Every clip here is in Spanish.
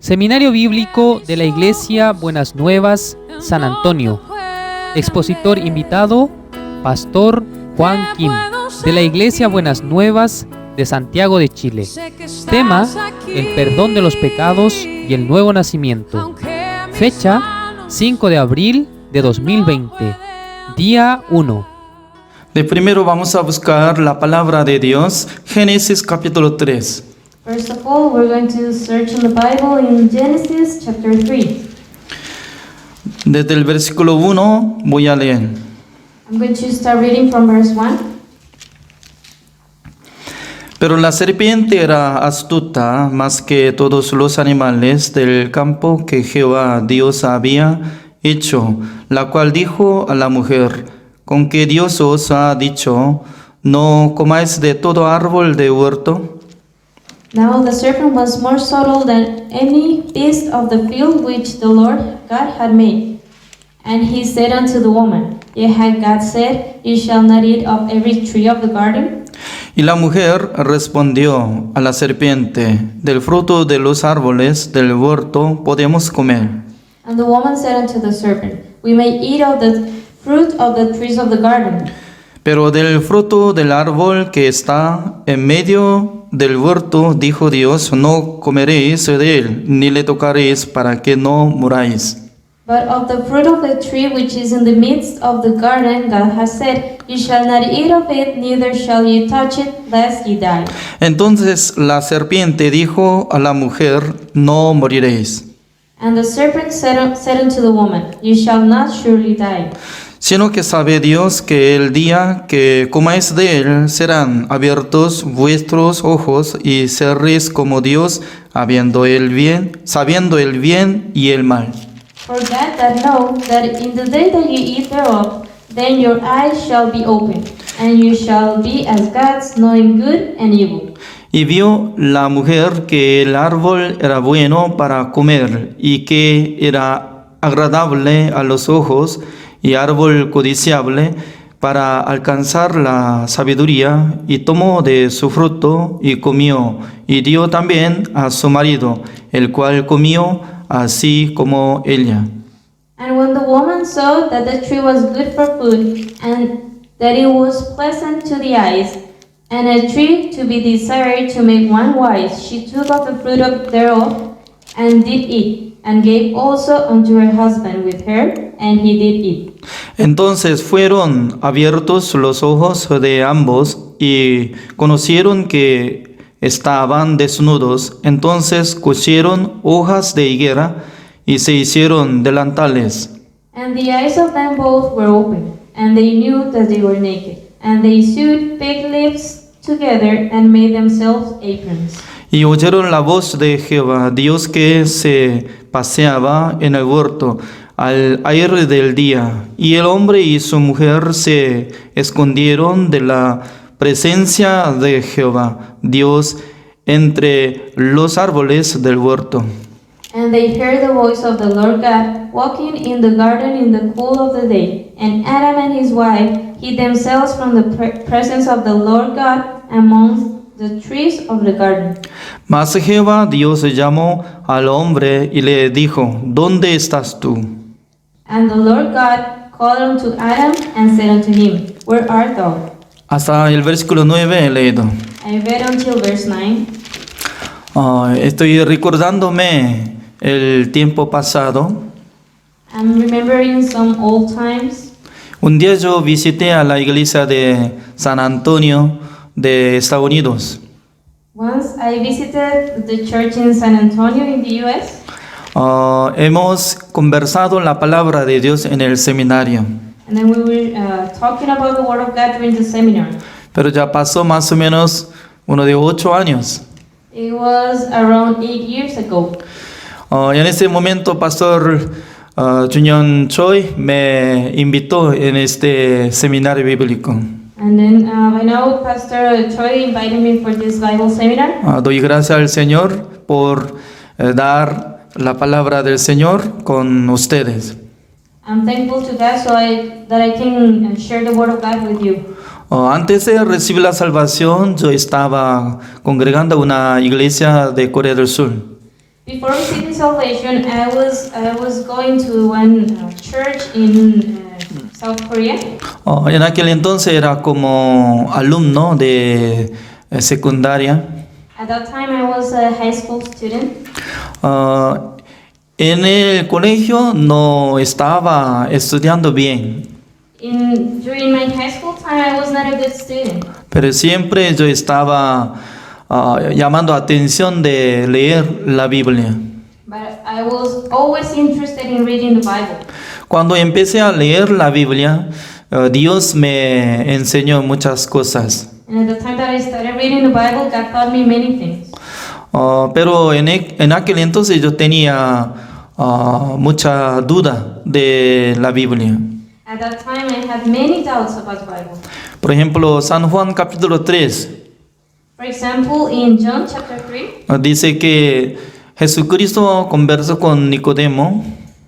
Seminario Bíblico de la Iglesia Buenas Nuevas, San Antonio. Expositor invitado, Pastor Juan Kim, de la Iglesia Buenas Nuevas de Santiago de Chile. Tema: el perdón de los pecados y el nuevo nacimiento. Fecha: 5 de abril de 2020. Día 1. De primero vamos a buscar la palabra de Dios, Génesis capítulo 3. First of all, we're going to search in the Bible in Genesis chapter 3. Desde el versículo 1 voy a leer. I'm going to start reading from verse 1. Pero la serpiente era astuta más que todos los animales del campo que Jehová Dios había hecho, la cual dijo a la mujer: ¿con qué Dios os ha dicho, no comáis de todo árbol de huerto? Now the serpent was more subtle than any beast of the field which the Lord God had made. And he said unto the woman, Yet had God said, Ye shall not eat of every tree of the garden? Y la mujer respondió a la serpiente: del fruto de los árboles del huerto podemos comer. And the woman said unto the serpent, We may eat of the fruit of the trees of the garden. Pero del fruto del árbol que está en medio del huerto, dijo Dios, no comeréis de él, ni le tocaréis, para que no muráis. But of the fruit of the tree which is in the midst of the garden, God has said, Ye shall not eat of it, neither shall ye touch it, lest ye die. Entonces la serpiente dijo a la mujer, no moriréis, And the serpent said unto the woman, Ye shall not surely die. sino que sabe Dios que el día que comáis de él serán abiertos vuestros ojos y seréis como Dios, sabiendo el bien y el mal. For God that know that in the day that ye eat thereof, then your eyes shall be opened, and you shall be as gods, knowing good and evil. Y vio la mujer que el árbol era bueno para comer y que era agradable a los ojos y árbol codiciable para alcanzar la sabiduría, y tomó de su fruto y comió, y dio también a su marido, el cual comió así como ella. And when the woman saw that the tree was good for food, and that it was pleasant to the eyes, and a tree to be desired to make one wise, she took of the fruit thereof, and did eat, and gave also unto her husband with her, and he did eat. Entonces fueron abiertos los ojos de ambos, y conocieron que estaban desnudos. Entonces cosieron hojas de higuera, y se hicieron delantales. And the eyes of them both were opened, and they knew that they were naked. And they sewed fig leaves together, and made themselves aprons. Y oyeron la voz de Jehová Dios que se paseaba en el huerto al aire del día. Y el hombre y su mujer se escondieron de la presencia de Jehová Dios entre los árboles del huerto. And they heard the voice of the Lord God, walking in the garden in the cool of the day. And Adam and his wife hid themselves from the presence of the Lord God among the trees of the garden. Mas Jehová Dios llamó al hombre y le dijo, ¿dónde estás tú? And the Lord God called unto Adam and said unto him, Where art thou? Hasta el versículo 9 he leído. I read until verse 9. Estoy recordándome el tiempo pasado. I'm remembering some old times. Un día yo visité a la iglesia de San Antonio de Estados Unidos. Once I visited the church in San Antonio in the U.S. Hemos conversado la palabra de Dios en el seminario, And then we were talking about the Word of God during the seminar. pero ya pasó más o menos uno de 8 años. It was around 8 years ago. En ese momento, Pastor Junyon Choi me invitó en este seminario bíblico. And then by now, Pastor Choi invited me for this Bible seminar. Doy gracias al Señor por dar la palabra del Señor con ustedes. I'm thankful to God that I can share the Word of God with you. Antes de recibir la salvación, yo estaba congregando en una iglesia de Corea del Sur. Before receiving salvation, I was going to one church in South Korea. En aquel entonces era como alumno de secundaria. At that time, I was a high school student. En el colegio no estaba estudiando bien, During my high school time, I was not a good student. pero siempre yo estaba llamando atención de leer la Biblia. But I was always interested in reading the Bible. Cuando empecé a leer la Biblia, Dios me enseñó muchas cosas. And at the time that I started reading the Bible, God taught me many things. Pero en aquel entonces yo tenía mucha duda de la Biblia. At that time, I had many doubts about the Bible. Por ejemplo, San Juan capítulo 3 For example, in John chapter 3, dice que Jesucristo conversó con Nicodemo.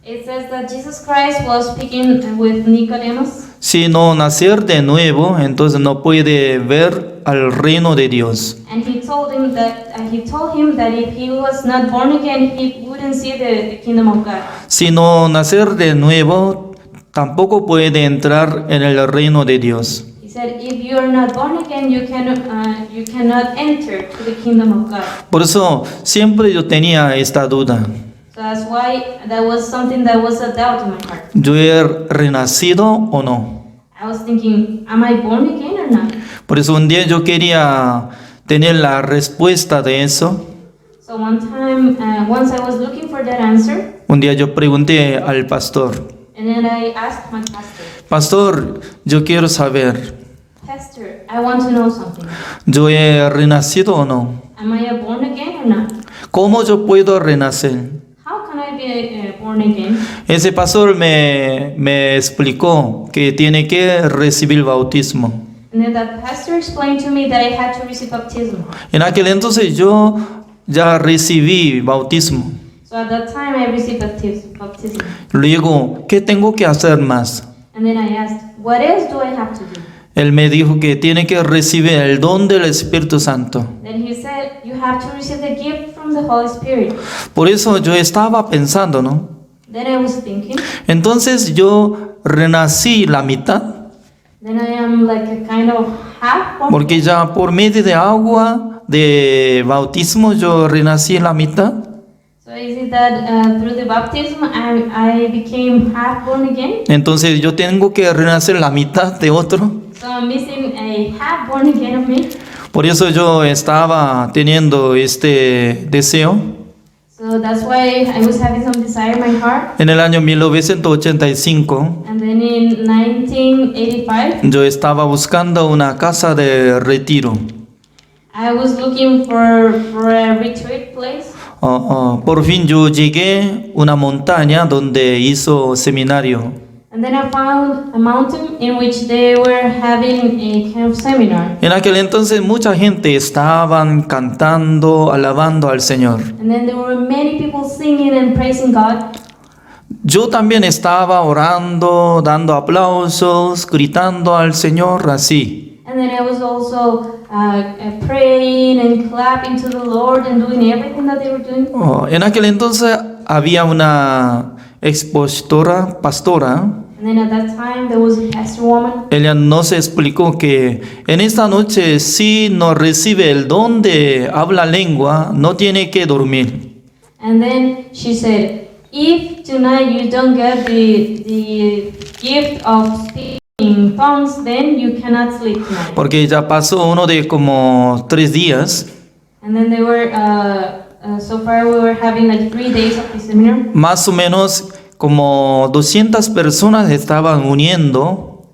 it says that Jesus Christ was speaking with Nicodemus. Si no nacer de nuevo, entonces no puede ver al reino de Dios. And he told him that if he was not born again, he wouldn't see the kingdom of God. Si no nacer de nuevo, tampoco puede entrar en el reino de Dios. He said, if you are not born again, you cannot enter to the kingdom of God. Por eso siempre yo tenía esta duda. So that's why that was something that was a doubt in my heart. ¿Yo he renacido o no? I was thinking, am I born again or not? Por eso un día yo quería tener la respuesta de eso. So one time, once I was looking for that answer, Un día yo pregunté al pastor, and then I asked my pastor, Pastor, yo quiero saber, Pastor, I want to know something. ¿yo he renacido o no? Am I born again or not? ¿Cómo yo puedo renacer? How can I be born again? Ese pastor me explicó que tiene que recibir bautismo. And then that pastor explained to me that I had to receive baptism. En aquel entonces yo ya recibí bautismo. So at that time I received baptism. Luego, ¿qué tengo que hacer más? And then I asked, what else do I have to do? Él me dijo que tiene que recibir el don del Espíritu Santo. Then he said, you have to receive the gift from the Holy Spirit. Por eso yo estaba pensando, ¿no? Then I was thinking, Entonces yo renací la mitad, then I am like a kind of half born. porque ya por medio de agua, de bautismo, yo renací la mitad. So is it that through the baptism I became half born again? Entonces yo tengo que renacer la mitad de otro. So I'm missing a half born again of me. Por eso yo estaba teniendo este deseo. So that's why I was having some desire in my heart. En el año 1985, And then in 1985, yo estaba buscando una casa de retiro. I was looking for a retreat place. Por fin yo llegué a una montaña donde hizo seminario. And then I found a mountain in which they were having a kind of seminar. En aquel entonces mucha gente estaban cantando, alabando al Señor. And then there were many people singing and praising God. Yo también estaba orando, dando aplausos, gritando al Señor así. And then I was also praying and clapping to the Lord and doing everything that they were doing. En aquel entonces había una expositora, pastora. And then at that time there was a pastor woman. Ella nos explicó que en esta noche si no recibe el don de habla lengua, no tiene que dormir. And then she said, if tonight you don't get the gift of speaking tongues, then you cannot sleep tonight. Porque ya pasó uno de como 3 días. And then they were, so far we were having like 3 days of the seminar. Más o menos como 200 personas estaban uniendo.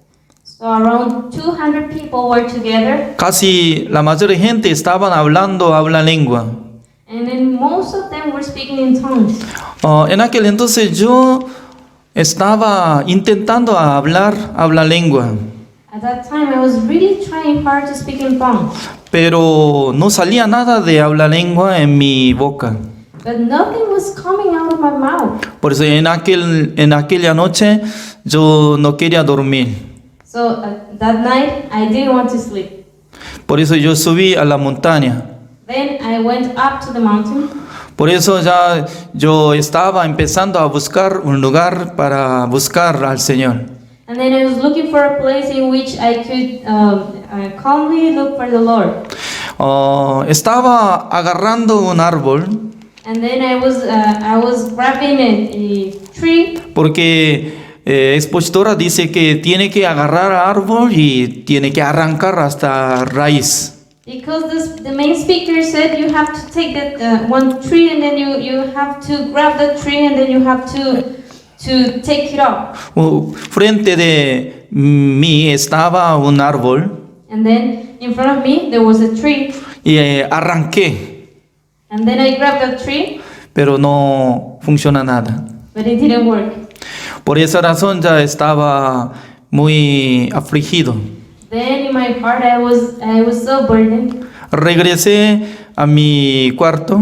So around 200 people were together. Casi la mayor gente estaban hablando habla lengua. And then most of them were speaking in tongues. En aquel entonces yo estaba intentando hablar habla lengua, At that time I was really trying hard to speak in tongues. pero no salía nada de habla lengua en mi boca. But nothing was coming out of my mouth. Por eso en aquella noche yo no quería dormir. So that night I didn't want to sleep. Por eso yo subí a la montaña. Then I went up to the mountain. Por eso ya yo estaba empezando a buscar un lugar para buscar al Señor. And then I was looking for a place in which I could calmly look for the Lord. Estaba agarrando un árbol And then I was grabbing a tree porque expositora dice que tiene que agarrar árbol y tiene que arrancar hasta raíz. because the main speaker said you have to take that one tree and then you have to grab that tree and then you have to take it up. Frente de mí estaba un árbol And then in front of me there was a tree. y arranqué, And then I grabbed that tree, pero no funciona nada. but it didn't work. Por esa razón ya estaba muy afligido. Then in my heart I was so burdened. Regresé a mi cuarto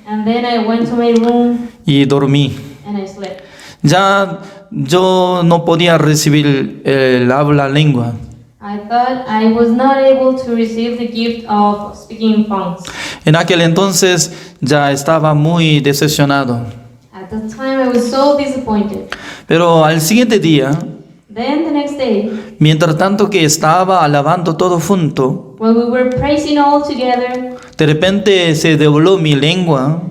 And then I went to my room y dormí. and I slept. Ya yo no podía recibir el habla lengua. I thought I was not able to receive the gift of speaking in tongues. En aquel entonces ya estaba muy decepcionado. At the time I was so disappointed. Pero al siguiente día, Then the next day, mientras tanto que estaba alabando todo junto, when we were praising all together, de repente se dobló mi lengua.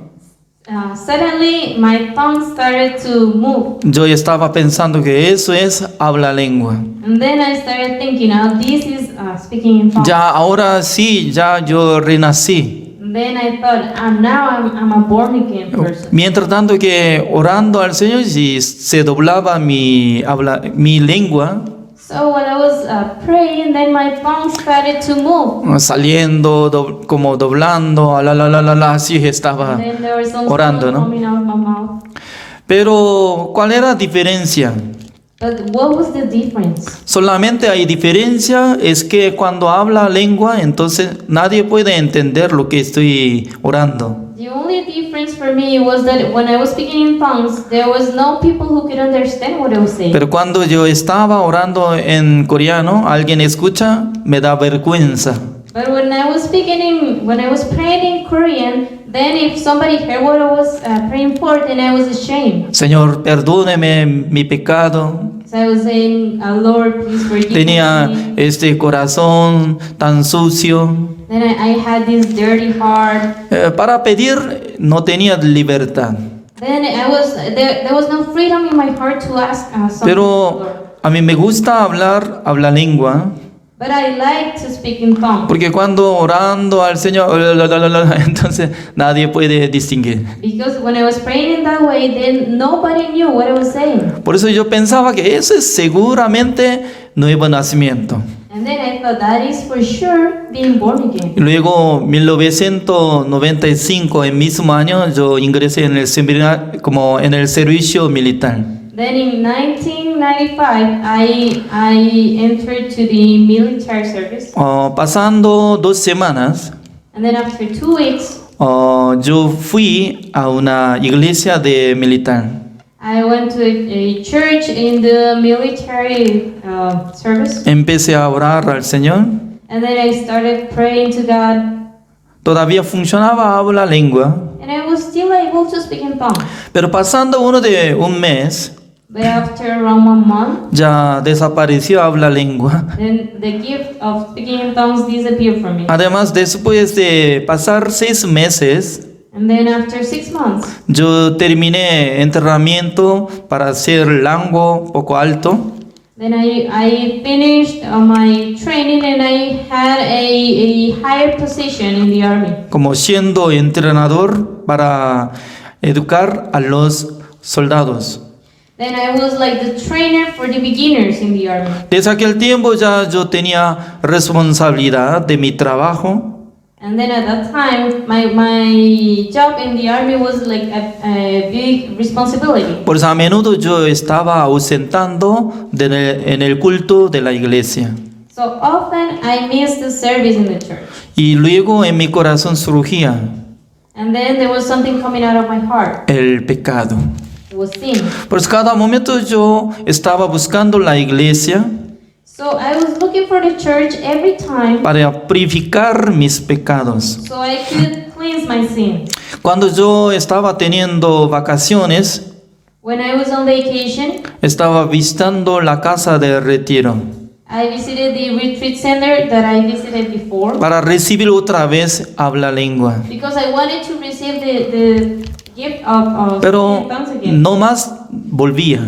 suddenly my tongue started to move. Yo estaba pensando que eso es habla lengua. And then I started thinking, oh, this is speaking in tongues. Ya ahora sí, ya yo renací. And then I thought, now I'm a born again person. Mientras tanto que orando al Señor y se doblaba mi lengua, So when I was praying, then my tongue started to move. saliendo, como doblando, así estaba And then there was some orando, sound ¿no? coming out of my mouth. Pero, ¿cuál era la diferencia? But what was the difference? Solamente hay diferencia, es que cuando habla lengua, entonces nadie puede entender lo que estoy orando. The only difference for me was that when I was speaking in tongues, there was no people who could understand what I was saying. Pero cuando yo estaba orando en coreano, alguien escucha, me da vergüenza. But when I was praying in Korean, then if somebody heard what I was praying for, then I was ashamed. Señor, perdóneme mi pecado. So I was saying, Lord, please forgive Tenía me. este corazón tan sucio. Then I had this dirty heart. Para pedir no tenía libertad. Then there was no freedom in my heart to ask something. Pero a mí me gusta hablar lengua. But I like to speak in tongues. Porque cuando orando al Señor, entonces nadie puede distinguir. Because when I was praying in that way, then nobody knew what I was saying. Por eso yo pensaba que eso es seguramente nuevo nacimiento. And then I thought that is for sure being born again. Y luego, 1995, en mismo año, yo ingresé en el seminario, como en el servicio militar. Then in 1995, I entered to the military service. Pasando 2 semanas, And then after 2 weeks, yo fui a una iglesia de militar. I went to a church in the military service. Empecé a orar al Señor. And then I started praying to God. Todavía funcionaba hablar lengua. And I was still able to speak in tongues. Pero pasando un mes, But after around 1 month, ya desapareció hablar lengua. then the gift of speaking in tongues disappeared from me. Además, después de pasar 6 meses, And then after 6 months, yo terminé entrenamiento para ser rango poco alto. then I finished my training and I had a higher position in the army. Como siendo entrenador para educar a los soldados. Then I was like the trainer for the beginners in the army. Desde aquel tiempo ya yo tenía responsabilidad de mi trabajo. And then at that time, my job in the army was like a big responsibility. Por eso a menudo yo estaba ausentando en el culto de la iglesia. So often I missed the service in the church. Y luego en mi corazón surgía And then there was something coming out of my heart. el pecado. It was sin. Pues cada momento yo estaba buscando la iglesia So I was looking for the church every time para purificar mis pecados. so I could clean cleanse my sin. Cuando yo estaba teniendo vacaciones, When I was on vacation, estaba visitando la casa de retiro I visited the retreat center that I visited before para recibir otra vez habla lengua. because I wanted to receive the gift of Pero tongues again. no más volvía.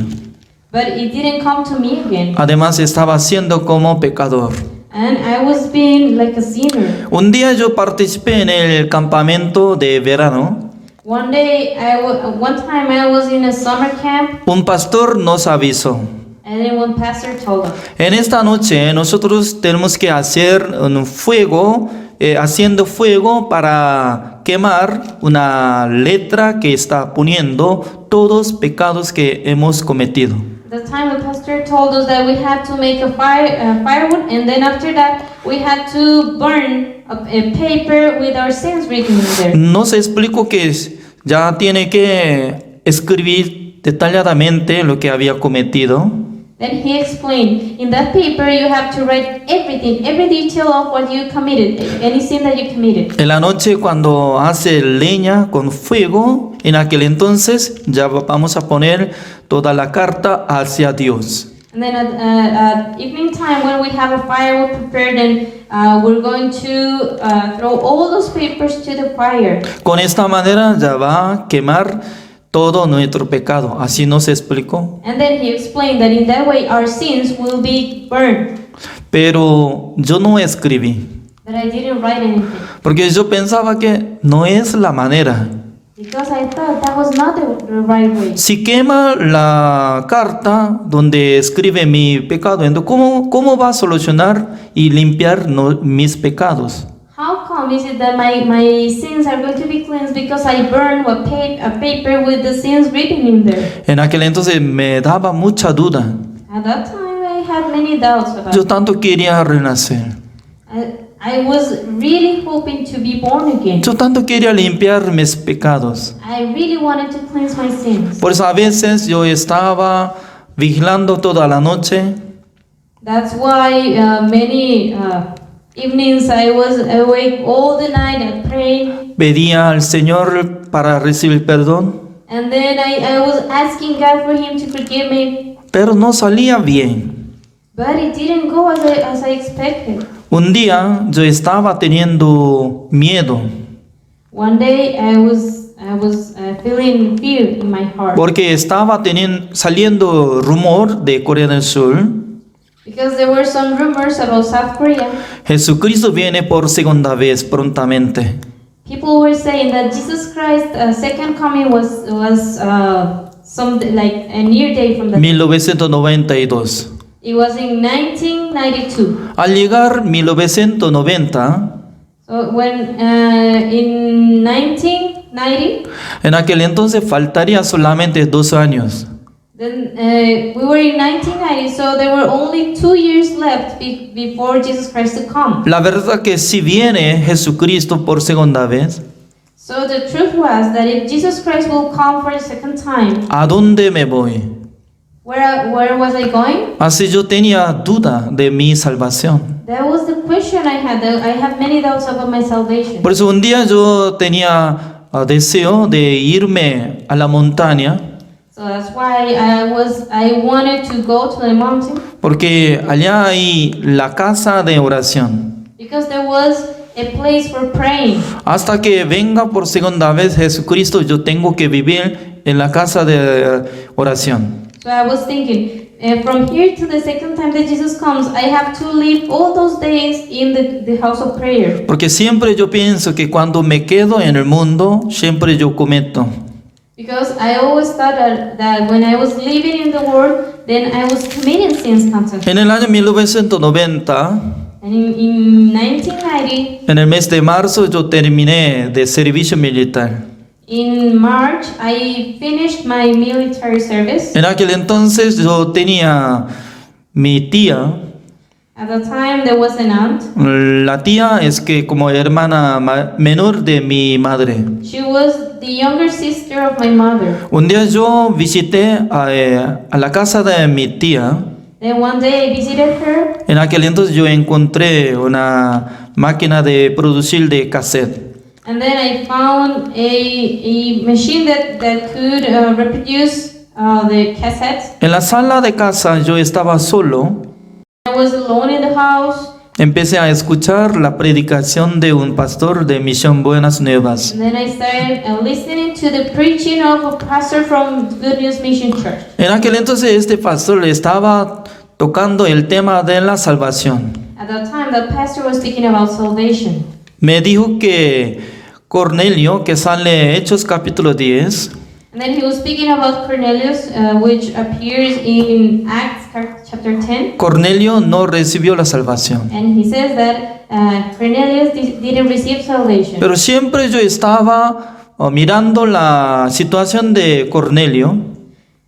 But it didn't come to me again. Además estaba siendo como pecador. And I was being like a sinner. Un día yo participé en el campamento de verano. One time I was in a summer camp, Un pastor nos avisó. and then one pastor told us, En esta noche nosotros tenemos que hacer un fuego, haciendo fuego para quemar una letra que está poniendo todos los pecados que hemos cometido. the time the pastor told us that we had to make a firewood, and then after that we had to burn a paper with our sins written in there. Nos explicó que ya tiene que escribir detalladamente lo que había cometido. Then he explained, in that paper you have to write everything, every detail of what you committed, any sin that you committed. En la noche cuando hace leña con fuego, en aquel entonces ya vamos a poner toda la carta hacia Dios. And then at evening time when we have a firewood prepared, and we're going to throw all those papers to the fire. Con esta manera ya va a quemar todo nuestro pecado. Así nos explicó. And then he explained that in that way our sins will be burned. Pero yo no escribí, But I didn't write anything porque yo pensaba que no es la manera. because I thought that was not the right way. Si quema la carta donde escribe mi pecado, entonces ¿cómo va a solucionar y limpiar mis pecados? How come is it that my sins are going to be cleansed because I burned a paper with the sins written in there? En aquel entonces me daba mucha duda. At that time I had many doubts about Yo it. tanto quería renacer. I was really hoping to be born again. Yo tanto quería limpiar mis pecados. I really wanted to cleanse my sins. Por eso a veces yo estaba vigilando toda la noche. That's why many evenings I was awake all the night and praying. Pedía al Señor para recibir perdón. And then I was asking God for Him to forgive me. Pero no salía bien. But it didn't go as I expected. Un día yo estaba teniendo miedo One day I was feeling fear in my heart porque estaba saliendo rumor de Corea del Sur. because there were some rumors about South Korea. Jesucristo viene por segunda vez prontamente. People were saying that Jesus Christ's second coming was some like a near day from that. 1992. It was in 1992. Al llegar 1990, So when in 1990, en aquel entonces faltaría solamente 2 años. then we were in 1990, so there were only 2 years left before Jesus Christ to come. La verdad que si viene Jesucristo por segunda vez, So the truth was that if Jesus Christ will come for the second time, ¿a dónde me voy? where was I going? Así yo tenía duda de mi salvación. That was the question I had. I have many doubts about my salvation. Por eso un día yo tenía deseo de irme a la montaña, So that's why I wanted to go to the mountain porque allá hay la casa de oración. because there was a place for praying. Hasta que venga por segunda vez Jesucristo, yo tengo que vivir en la casa de oración. So I was thinking, from here to the second time that Jesus comes, I have to live all those days in the house of prayer. Porque siempre yo pienso que cuando me quedo en el mundo, siempre yo cometo. Because I always thought that when I was living in the world, then I was committing sins constantly. En el año 1990, And in 1990, en el mes de marzo, yo terminé de servicio militar. in March, I finished my military service. En aquel entonces yo tenía mi tía. At the time, there was an aunt. La tía es que como hermana menor de mi madre. She was the younger sister of my mother. Un día yo visité a la casa de mi tía. Then one day I visited her. En aquel entonces yo encontré una máquina de producir de cassette. And then I found a machine that could reproduce the cassettes. En la sala de casa yo estaba solo. I was alone in the house. Empecé a escuchar la predicación de un pastor de Misión Buenas Nuevas. And then I started listening to the preaching of a pastor from Good News Mission Church. En aquel entonces este pastor le estaba tocando el tema de la salvación. At that time, the pastor was speaking about salvation. Me dijo que Cornelio, que sale Hechos capítulo 10, And then he was speaking about Cornelius, which appears in Acts chapter 10. Cornelio no recibió la salvación. And he says that Cornelius didn't receive salvation. Pero siempre yo estaba mirando la situación de Cornelio,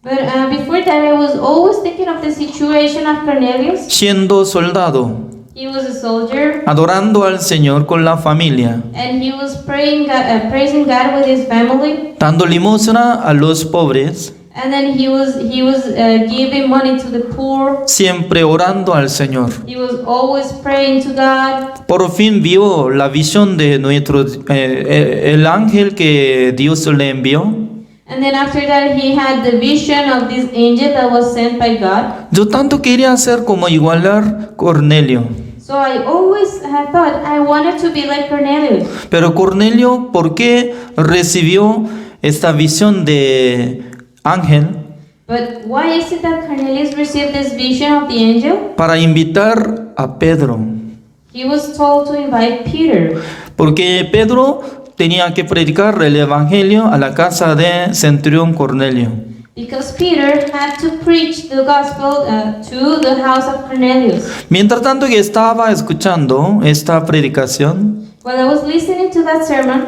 But before that, I was always thinking of the situation of Cornelius. siendo soldado, He was a soldier, adorando al Señor con la familia, and he was praising God with his family. dando limosna a los pobres, And then he was giving money to the poor. siempre orando al Señor. He was always praying to God. Por fin vio la visión de nuestro el ángel que Dios le envió. And then after that, he had the vision of this angel that was sent by God. Yo tanto quería ser como igualar Cornelio, So I always thought I wanted to be like Cornelius. pero Cornelio, ¿por qué recibió esta visión de ángel? But why is it that Cornelius received this vision of the angel? Para invitar a Pedro, He was told to invite Peter. porque Pedro tenía que predicar el evangelio a la casa de Centurión Cornelio. Because Peter had to preach the gospel to the house of Cornelius. Mientras tanto que estaba escuchando esta predicación, While I was listening to that sermon,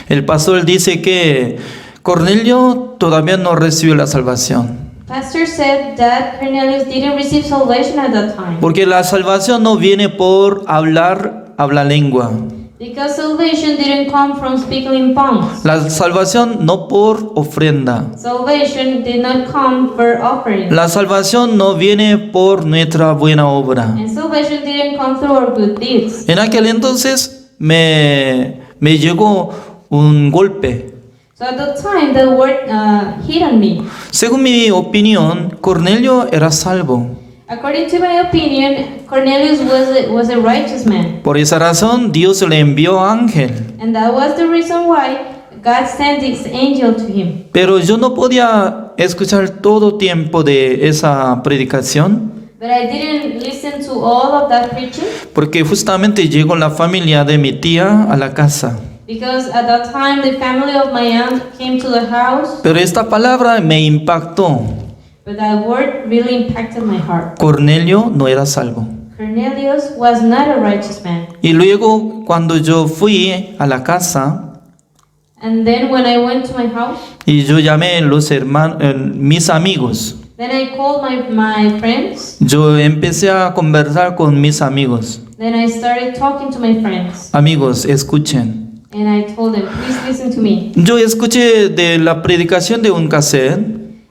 el pastor dice que Cornelio todavía no recibió la salvación, Pastor said that Cornelius didn't receive salvation at that time. porque la salvación no viene por habla lengua. Because salvation didn't come from speaking in tongues. La salvación no por ofrenda. Salvation did not come for offering. La salvación no viene por nuestra buena obra. And salvation didn't come through our good deeds. En aquel entonces me llegó un golpe. So at that time, the word hit on me. Según mi opinión, Cornelio era salvo. According to my opinion, Cornelius was a righteous man. Por esa razón, Dios le envió ángel. And that was the reason why God sent this angel to him. Pero yo no podía escuchar todo tiempo de esa predicación, But I didn't listen to all of that preaching porque justamente llegó la familia de mi tía a la casa. because at that time the family of my aunt came to the house. Pero esta palabra me impactó. But that word really impacted my heart. Cornelio no era salvo. Cornelius was not a righteous man. Y luego cuando yo fui a la casa And then when I went to my house, y yo llamé a los hermanos, mis amigos, then I called my friends. yo empecé a conversar con mis amigos. Then I started talking to my friends. Amigos, escuchen. And I told them, please listen to me. Yo escuché de la predicación de un cassette.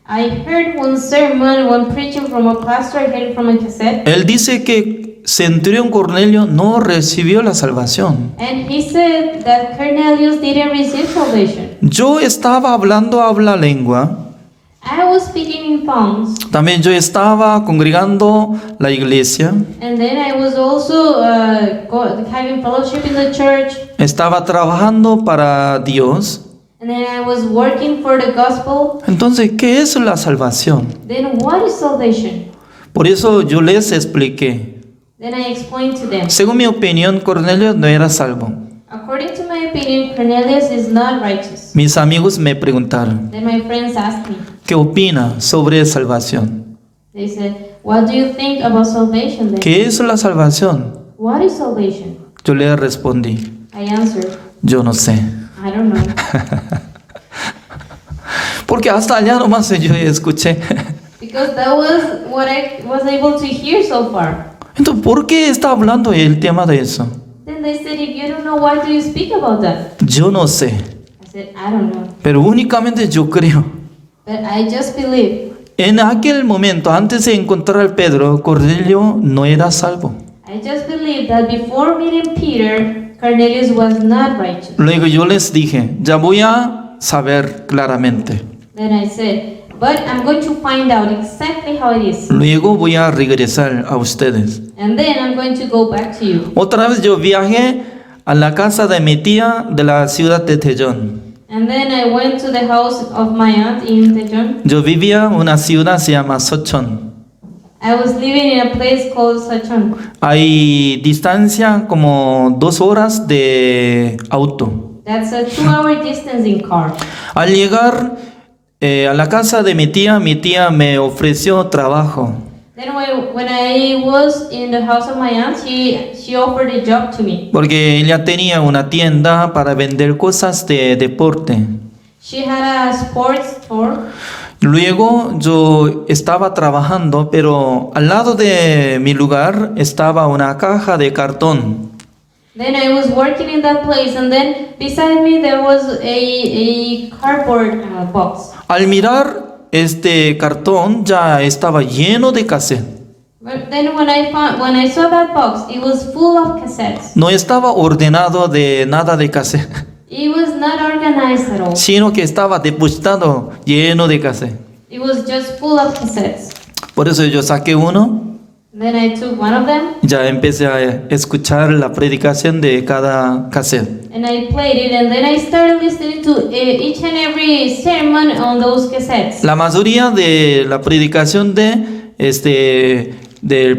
I heard one sermon, one preaching from a pastor. I heard it from a cassette. Él dice que Centurión Cornelio no recibió la salvación. And he said that Cornelius didn't receive salvation. Yo estaba hablando habla lengua. I was speaking in tongues. También yo estaba congregando la iglesia. And then I was also having fellowship in the church. Estaba trabajando para Dios. And then I was working for the gospel. Entonces, ¿qué es la salvación? Then what is salvation? Por eso yo les expliqué. Then I explained to them. Según mi opinión, Cornelio no era salvo. According to my opinion, Cornelius is not righteous. Mis amigos me preguntaron, Then my friends asked me. ¿qué opina sobre salvación? They said, what do you think about salvation then? ¿Qué es la salvación? What is salvation? Yo le respondí, I answered, yo no sé. I don't know. Porque hasta allá nomás yo escuché. Because that was what I was able to hear so far. Entonces, ¿por qué está hablando el tema de eso? Then they said, if you don't know, why do you speak about that? Yo no sé, I said, I don't know. pero únicamente yo creo. But I just believe. En aquel momento, antes de encontrar a Pedro, Cornelio no era salvo. I just believe that before meeting Peter, Cornelius was not righteous. Luego yo les dije, ya voy a saber claramente. Then I said, but I'm going to find out exactly how it is. Luego voy a regresar a ustedes. And then I'm going to go back to you. Otra vez yo viajé a la casa de mi tía de la ciudad de Tellón. And then I went to the house of my aunt in Tejon. Yo vivía en una ciudad se llama Sochon. I was living in a place called Sachon. Hay distancia como 2 horas de auto. That's a 2-hour distance in car. Al llegar a la casa de mi tía me ofreció trabajo. Then when I was in the house of my aunt, she offered a job to me. Porque ella tenía una tienda para vender cosas de deporte. She had a sports store. Luego yo estaba trabajando, pero al lado de mi lugar estaba una caja de cartón. Then I was working in that place, and then beside me there was a cardboard box. Al mirar este cartón ya estaba lleno de cassette. But then when I saw that box, it was full of cassettes. No estaba ordenado de nada de cassette, It was not organized at all. sino que estaba depositado lleno de cassette. It was just full of cassettes. Por eso yo saqué uno, Then I took one of them ya empecé a escuchar la predicación de cada cassette. and I played it, and then I started listening to each and every sermon on those cassettes. La mayoría de la predicación del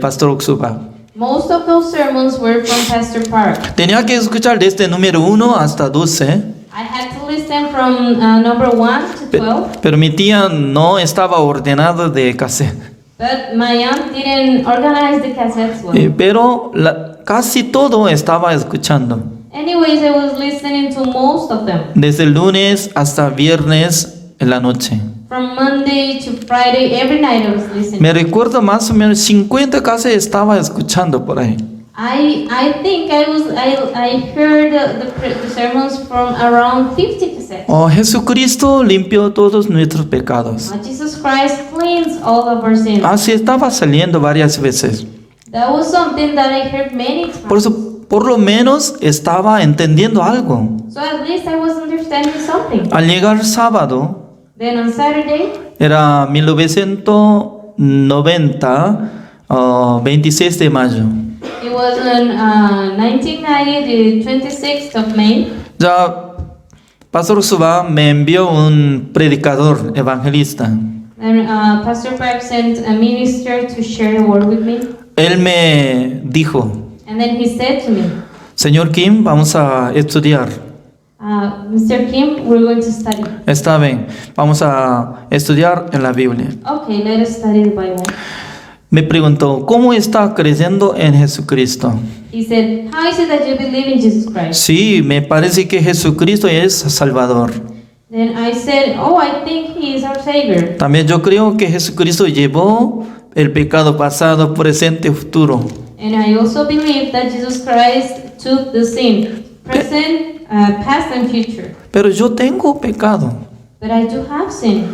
pastor Oxupa. Most of those sermons were from Pastor Park. Tenía que escuchar desde número 1 hasta 12. I had to listen from number 1 to 12, Pero mi tía no estaba ordenado de cassette. but my aunt didn't organize the cassettes well. Pero casi todo estaba escuchando. Anyways, I was listening to most of them. Desde el lunes hasta viernes en la noche. From Monday to Friday, every night I was listening. Me recuerdo más o menos 50 casi estaba escuchando por ahí. I think I heard the sermons from around 50 cassettes. Oh, Jesucristo limpió todos nuestros pecados. Jesus Christ cleans all of our sins. Así estaba saliendo varias veces. That was something that I heard many times. Por eso, por lo menos estaba entendiendo algo. So at least I was understanding something. Al llegar sábado, Then on Saturday, era 1990, 26 de mayo. it was on 1990, the 26th of May. Ya Pastor Suba me envió un predicador evangelista. And Pastor Park sent a minister to share the word with me. Él me dijo, And then he said to me, Señor Kim, vamos a estudiar. Mr. Kim, we're going to study. Está bien, vamos a estudiar en la Biblia. Okay, let us study the Bible. Me preguntó, ¿cómo está creyendo en Jesucristo? He said, how is it that you believe in Jesus Christ? Sí, me parece que Jesucristo es Salvador. Then I said, oh, I think he is our Savior. También yo creo que Jesucristo llevó el pecado pasado, presente, futuro. And I also believe that Jesus Christ took the sin, present, past, and future. Pero yo tengo pecado. But I do have sin.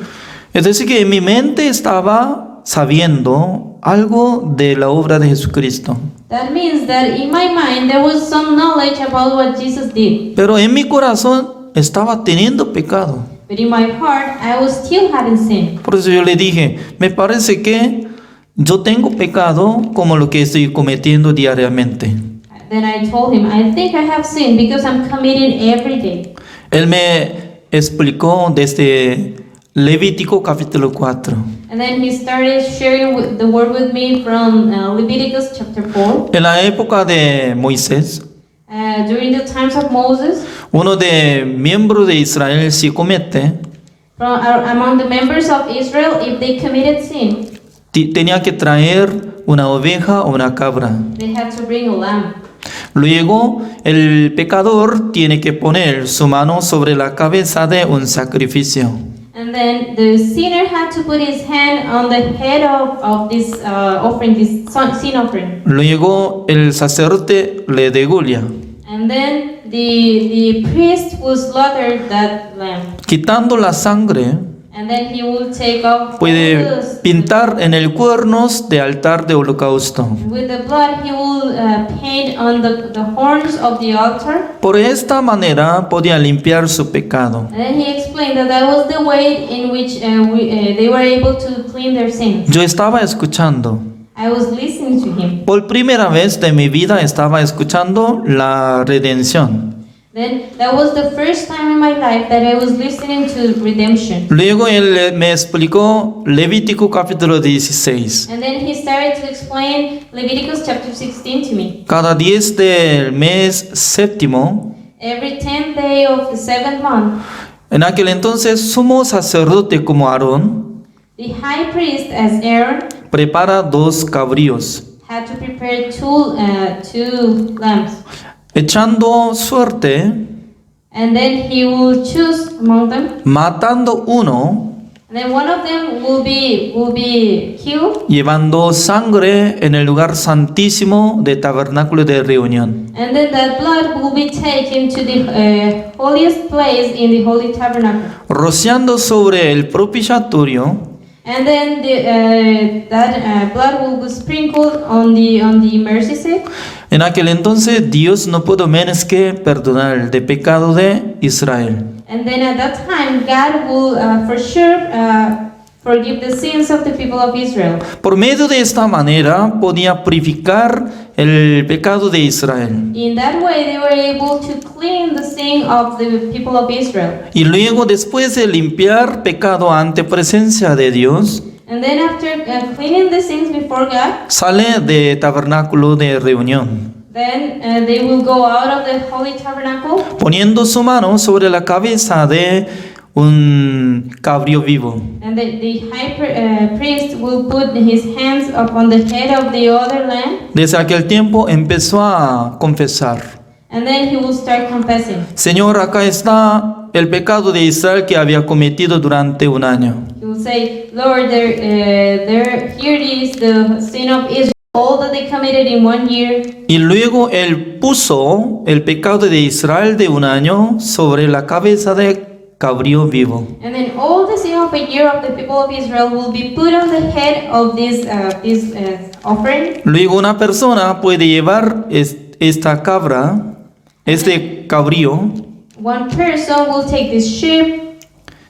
Es decir, que en mi mente estaba sabiendo algo de la obra de Jesucristo. That means that in my mind there was some knowledge about what Jesus did. Pero en mi corazón estaba teniendo pecado. But in my heart, I was still having sin. Por eso yo le dije, me parece que yo tengo pecado como lo que estoy cometiendo diariamente. Then I told him, I think I have sin because I'm committing every day. Él me explicó desde Levítico capítulo 4. And then he started sharing the word with me from Leviticus chapter 4. En la época de Moisés, During the times of Moses, uno de miembros de Israel si comete, among the members of Israel, if they committed sin, tenía que traer una oveja o una cabra. they had to bring a lamb. Luego, el pecador tiene que poner su mano sobre la cabeza de un sacrificio. And then the sinner had to put his hand on the head of this offering, this sin offering. Luego, el sacerdote le degolla, And then the priest will slaughter that lamb. quitando la sangre And then he will take off all Puede the- pintar en el cuernos de altar de holocausto. with the blood he will paint on the horns of the altar. Por esta manera podía limpiar su pecado. And then he explained that that was the way in which they were able to clean their sins. Yo estaba escuchando. I was listening to him. Por primera vez de mi vida estaba escuchando la redención. Then that was the first time in my life that I was listening to redemption. Luego él me explicó Levítico capítulo 16. And then he started to explain Leviticus chapter 16 to me. Cada 10 del mes séptimo, Every 10th day of the 7th month, en aquel entonces sumo sacerdote como Aarón the high priest, as Aaron, prepara 2 cabríos, had to prepare two lambs. echando suerte, And then he will choose among them. matando uno, And then one of them will be killed. llevando sangre en el lugar santísimo de tabernáculo de reunión. And then that blood will be taken to the holiest place in the holy tabernacle. Rociando sobre el propiciatorio, And then that blood will be sprinkled on the mercy seat. en aquel entonces Dios no pudo menos que perdonar el de pecado de Israel. And then at that time, God will for sure forgive the sins of the people of Israel. Por medio de esta manera podía purificar el pecado de Israel. In that way, they were able to clean the sin of the people of Israel. Y luego, después de limpiar pecado ante presencia de Dios, And then after cleaning the sins before God, sale de tabernáculo de reunión, then they will go out of the holy tabernacle, poniendo su mano sobre la cabeza de un cabrío vivo. and the high priest will put his hands upon the head of the other lamb, Desde aquel tiempo empezó a confesar: and then he will start confessing. Señor, acá está el pecado de Israel que había cometido durante un año. He will say, Lord, here is the sin of Israel, all that they committed in 1 year. Y luego él puso el pecado de Israel de un año sobre la cabeza de cabrío vivo. And then all the sin of a year of the people of Israel will be put on the head of this offering. Luego una persona puede llevar esta cabra, este cabrío, One person will take this sheep,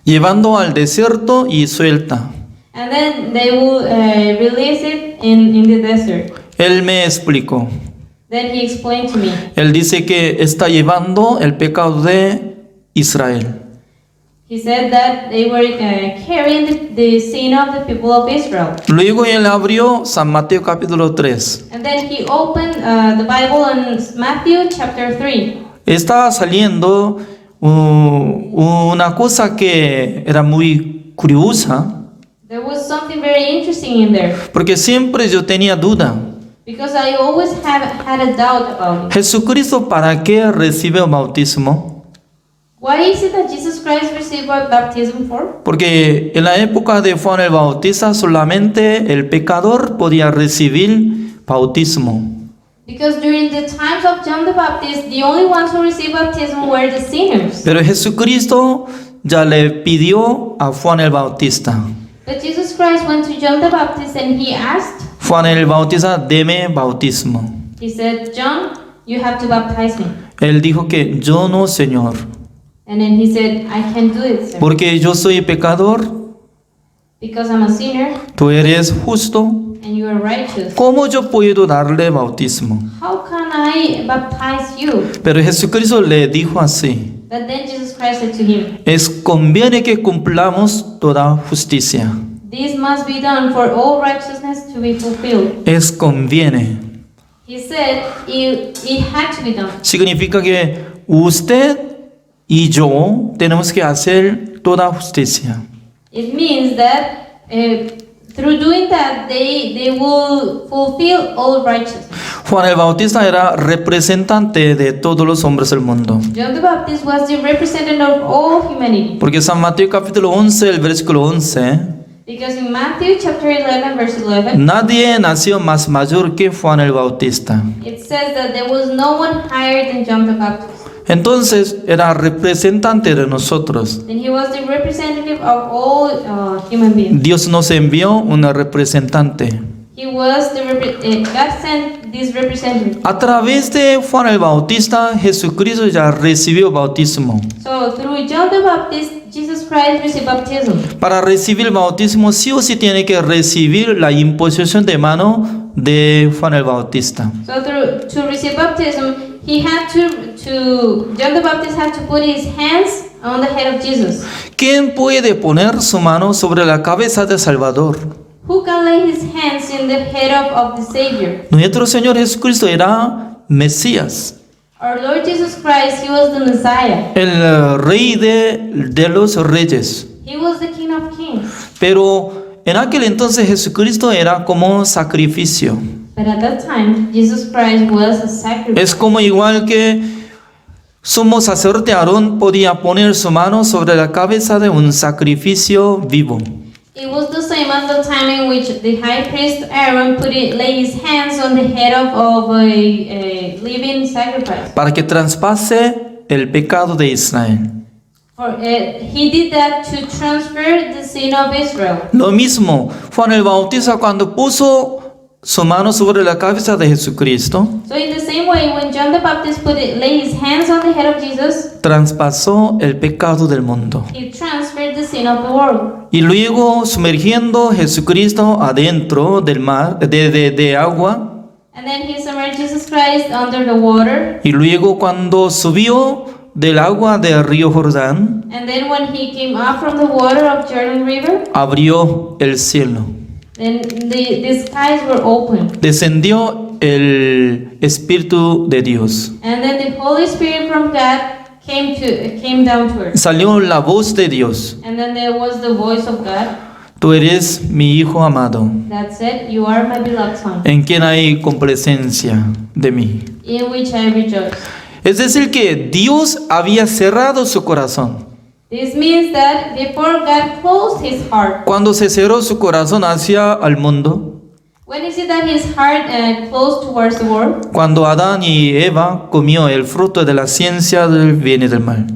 llevando al desierto y suelta. and then they will release it in the desert. Él me explicó. Then he explained to me. Él dice que está llevando el pecado de Israel. He said that they were carrying the sin of the people of Israel. Luego él abrió San Mateo capítulo 3. And then he opened the Bible in Matthew chapter 3. Estaba saliendo una cosa que era muy curiosa, There was something very interesting in there, porque siempre yo tenía duda. because I always had a doubt about it. Jesucristo, ¿para qué recibe el bautismo? Why is it that Jesus Christ received baptism for? Porque en la época de Juan el Bautista solamente el pecador podía recibir bautismo. Because during the times of John the Baptist, the only ones who received baptism were the sinners. Pero Jesucristo ya le pidió a Juan el Bautista: But Jesus Christ went to John the Baptist and he asked, Juan el Bautista, deme bautismo. he said, John, you have to baptize me. Él dijo que yo no, Señor, And then he said, I can't do it, sir, porque yo soy pecador, because I'm a sinner tú eres justo. and you are righteous. ¿Cómo yo puedo darle bautismo? How can I baptize you? Pero Jesucristo le dijo así: But then Jesus Christ said to him, es conviene que cumplamos toda justicia. this must be done for all righteousness to be fulfilled. Es conviene. He said it had to be done. Significa que usted y yo tenemos que hacer toda justicia. It means that through doing that, they will fulfill all righteousness. Juan el Bautista era representante de todos los hombres del mundo. John the Baptist was the representative of all humanity. Porque San Mateo capítulo 11, el versículo 11, Because in Matthew chapter 11, verse 11, nadie nació más mayor que Juan el Bautista. it says that there was no one higher than John the Baptist. Entonces era representante de nosotros. Then he was the representative of all human beings. Dios nos envió una representante. He was God sent this representative. A través de Juan el Bautista, Jesucristo ya recibió bautismo. So through John the Baptist, Jesus Christ received baptism. Para recibir el bautismo, sí o sí tiene que recibir la imposición de mano de Juan el Bautista. So to receive baptism, he had John the Baptist had to put his hands on the head of Jesus. ¿Quién puede poner su mano sobre la cabeza de Salvador? Who can lay his hands in the head of the Savior? Nuestro Señor Jesucristo era Mesías, Our Lord Jesus Christ, he was the Messiah. el rey de los reyes. He was the King of Kings. Pero en aquel entonces Jesucristo era como sacrificio. But at that time, Jesus Christ was a sacrifice. Es como igual que sumo sacerdote Aarón podía poner su mano sobre la cabeza de un sacrificio vivo. It was the same at the time in which the high priest Aaron lay his hands on the head of a living sacrifice. Para que traspase el pecado de Israel. He did that to transfer the sin of Israel. Lo mismo, Juan el Bautista cuando puso su mano sobre la cabeza de Jesucristo, So in the same way, when John the Baptist lay his hands on the head of Jesus, traspasó el pecado del mundo. he transferred the sin of the world. Y luego sumergiendo Jesucristo adentro del mar, de agua, And then he submerged Jesus Christ under the water. y luego cuando subió del agua del río Jordán, And then when he came up from the water of Jordan River, abrió el cielo. then the skies were open. Descendió el Espíritu de Dios. And then the Holy Spirit from God came down to earth. Salió la voz de Dios. And then there was the voice of God Tú eres mi Hijo amado, that said, "You are my beloved Son, en quien hay complacencia de mí. in which I rejoice." Es decir, que Dios había cerrado su corazón. This means that before God closed his heart, Cuando se cerró su corazón hacia el mundo, when is it that his heart closed towards the world? cuando Adán y Eva comió el fruto de la ciencia del bien y del mal.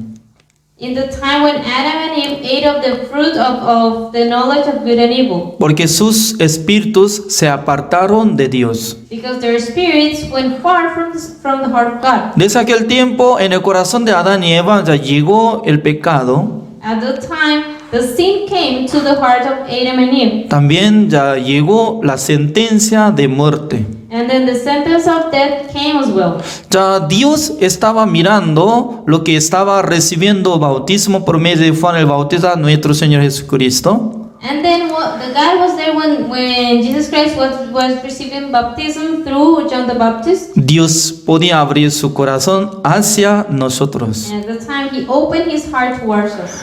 In the time when Adam and Eve ate of the fruit of the knowledge of good and evil, Porque sus espíritus se apartaron de Dios. because their spirits went far from the heart of God. Desde aquel tiempo, en el corazón de Adán y Eva ya llegó el pecado. At the time, the sin came to the heart of Adam and Eve, También ya llegó la sentencia de muerte. and then the sentence of death came as well. Ya Dios estaba mirando lo que estaba recibiendo bautismo por medio de Juan el Bautista, nuestro Señor Jesucristo. And then the God was there when Jesus Christ was receiving baptism through John the Baptist. Dios podía abrir su corazón hacia nosotros. And at the time, he opened his heart towards us.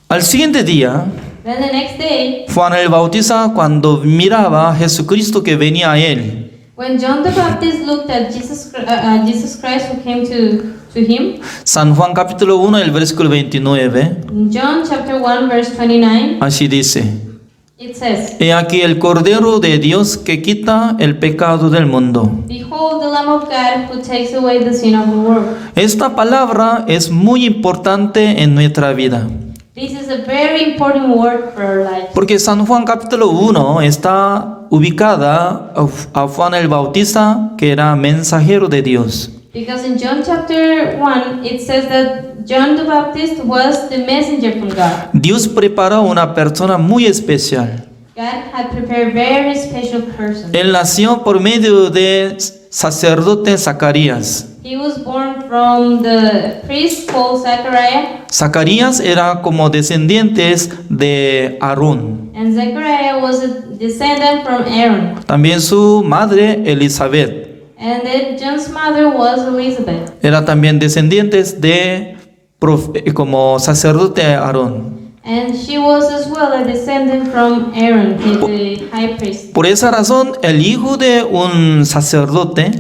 Al siguiente día, Then the next day, Juan el Bautista, cuando miraba a Jesucristo que venía a él, when John the Baptist looked at Jesus Christ who came to him, San Juan capítulo 1, el versículo 29, in John chapter 1 verse 29, así dice: it says, He aquí el Cordero de Dios que quita el pecado del mundo. "Behold the Lamb of God who takes away the sin of the world." Esta palabra es muy importante en nuestra vida, This is a very important word for our life. porque San Juan capítulo 1 está ubicada a Juan el Bautista, que era mensajero de Dios. Because in John chapter 1, it says that John the Baptist was the messenger from God. Dios preparó una persona muy especial. God had prepared a very special person. Él nació por medio de sacerdote Zacarías. He was born from the priest called Zechariah, Zacarías era como descendientes de Aarón. and Zechariah was a descendant from Aaron. También su madre Elizabeth And then John's mother was Elizabeth, era también descendientes de como sacerdote Aarón. and she was as well a descendant from Aaron, the high priest. Por esa razón, el hijo de un sacerdote,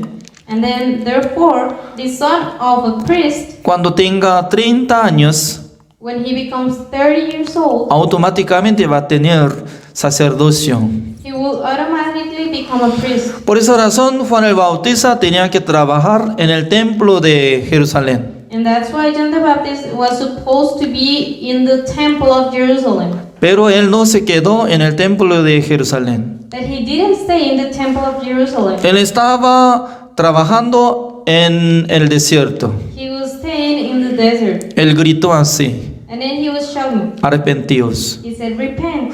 And then therefore, the son of a priest, cuando tenga 30 años, when he becomes 30 years old, automáticamente va a tener sacerdocio. he will automatically become a priest. Por esa razón, Juan el Bautista tenía que trabajar en el templo de Jerusalén. And that's why John the Baptist was supposed to be in the temple of Jerusalem. Pero él no se quedó en el templo de Jerusalén. But he didn't stay in the temple of Jerusalem. Él estaba trabajando en el desierto. He was staying in the desert. Él gritó así: And then he was shouting. arrepentíos. He said, repent.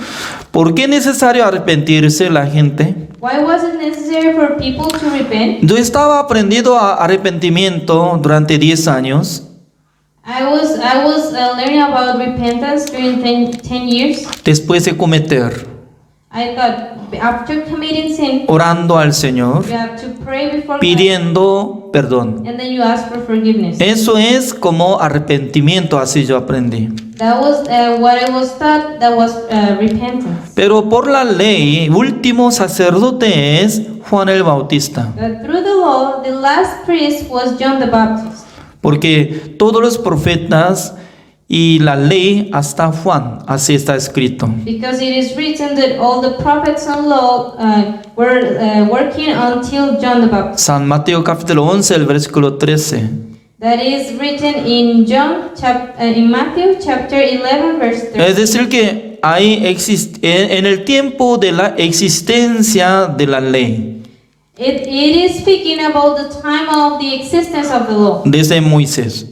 ¿Por qué es necesario arrepentirse la gente? Why was it necessary for people to repent? Yo estaba aprendiendo a arrepentimiento durante 10 años. I was learning about repentance during 10 years. Después de cometer, I thought after committing sin, orando al Señor, you have to pray before God, pidiendo perdón. and then you ask for forgiveness. Eso es como arrepentimiento, así yo aprendí. That was what I was taught. That was repentance. Pero por la ley, último sacerdote es Juan el Bautista, But through the law, the last priest was John the Baptist, porque todos los profetas y la ley hasta Juan, así está escrito. because it is written that all the prophets and law were working until John the Baptist. San Mateo capítulo 11, el versículo 13. That is written in in Matthew chapter 11 verse 30. Es decir que en el tiempo de la existencia de la ley, It is speaking about the time of the existence of the law, desde Moisés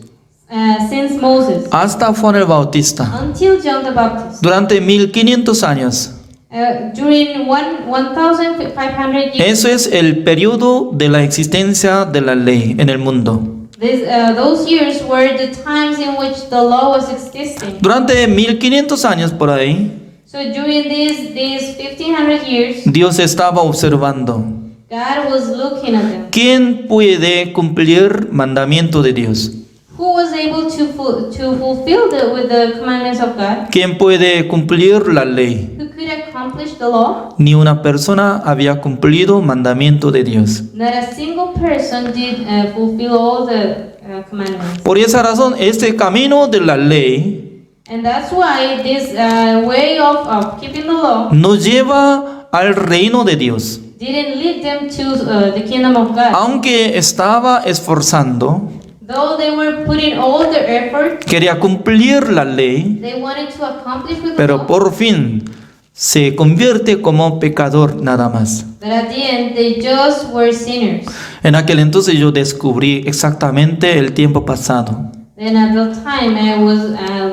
since Moses hasta Juan el Bautista, until John the Baptist. durante 1500 años. During 1,500 years, Eso es el periodo de la existencia de la ley en el mundo. those years were the times in which the law was existing. Durante 1500 años por ahí, So during these 1,500 years, Dios estaba observando God was looking at them. quién puede cumplir mandamiento de Dios, Who was able to fulfill with the commandments of God? quién puede cumplir la ley. Who could accomplish the law? Ni una persona había cumplido mandamiento de Dios. Not a single person did fulfill all the commandments. Por esa razón, este camino de la ley And that's why this way of keeping the law nos lleva al reino de Dios. didn't lead them to the kingdom of God. Aunque estaba esforzando, Though they were putting all their effort, quería cumplir la ley, they wanted to accomplish with the pero law. por fin se convierte como pecador nada más. But at the end, they just were sinners. En aquel entonces yo descubrí exactamente el tiempo pasado. Then at the time, I was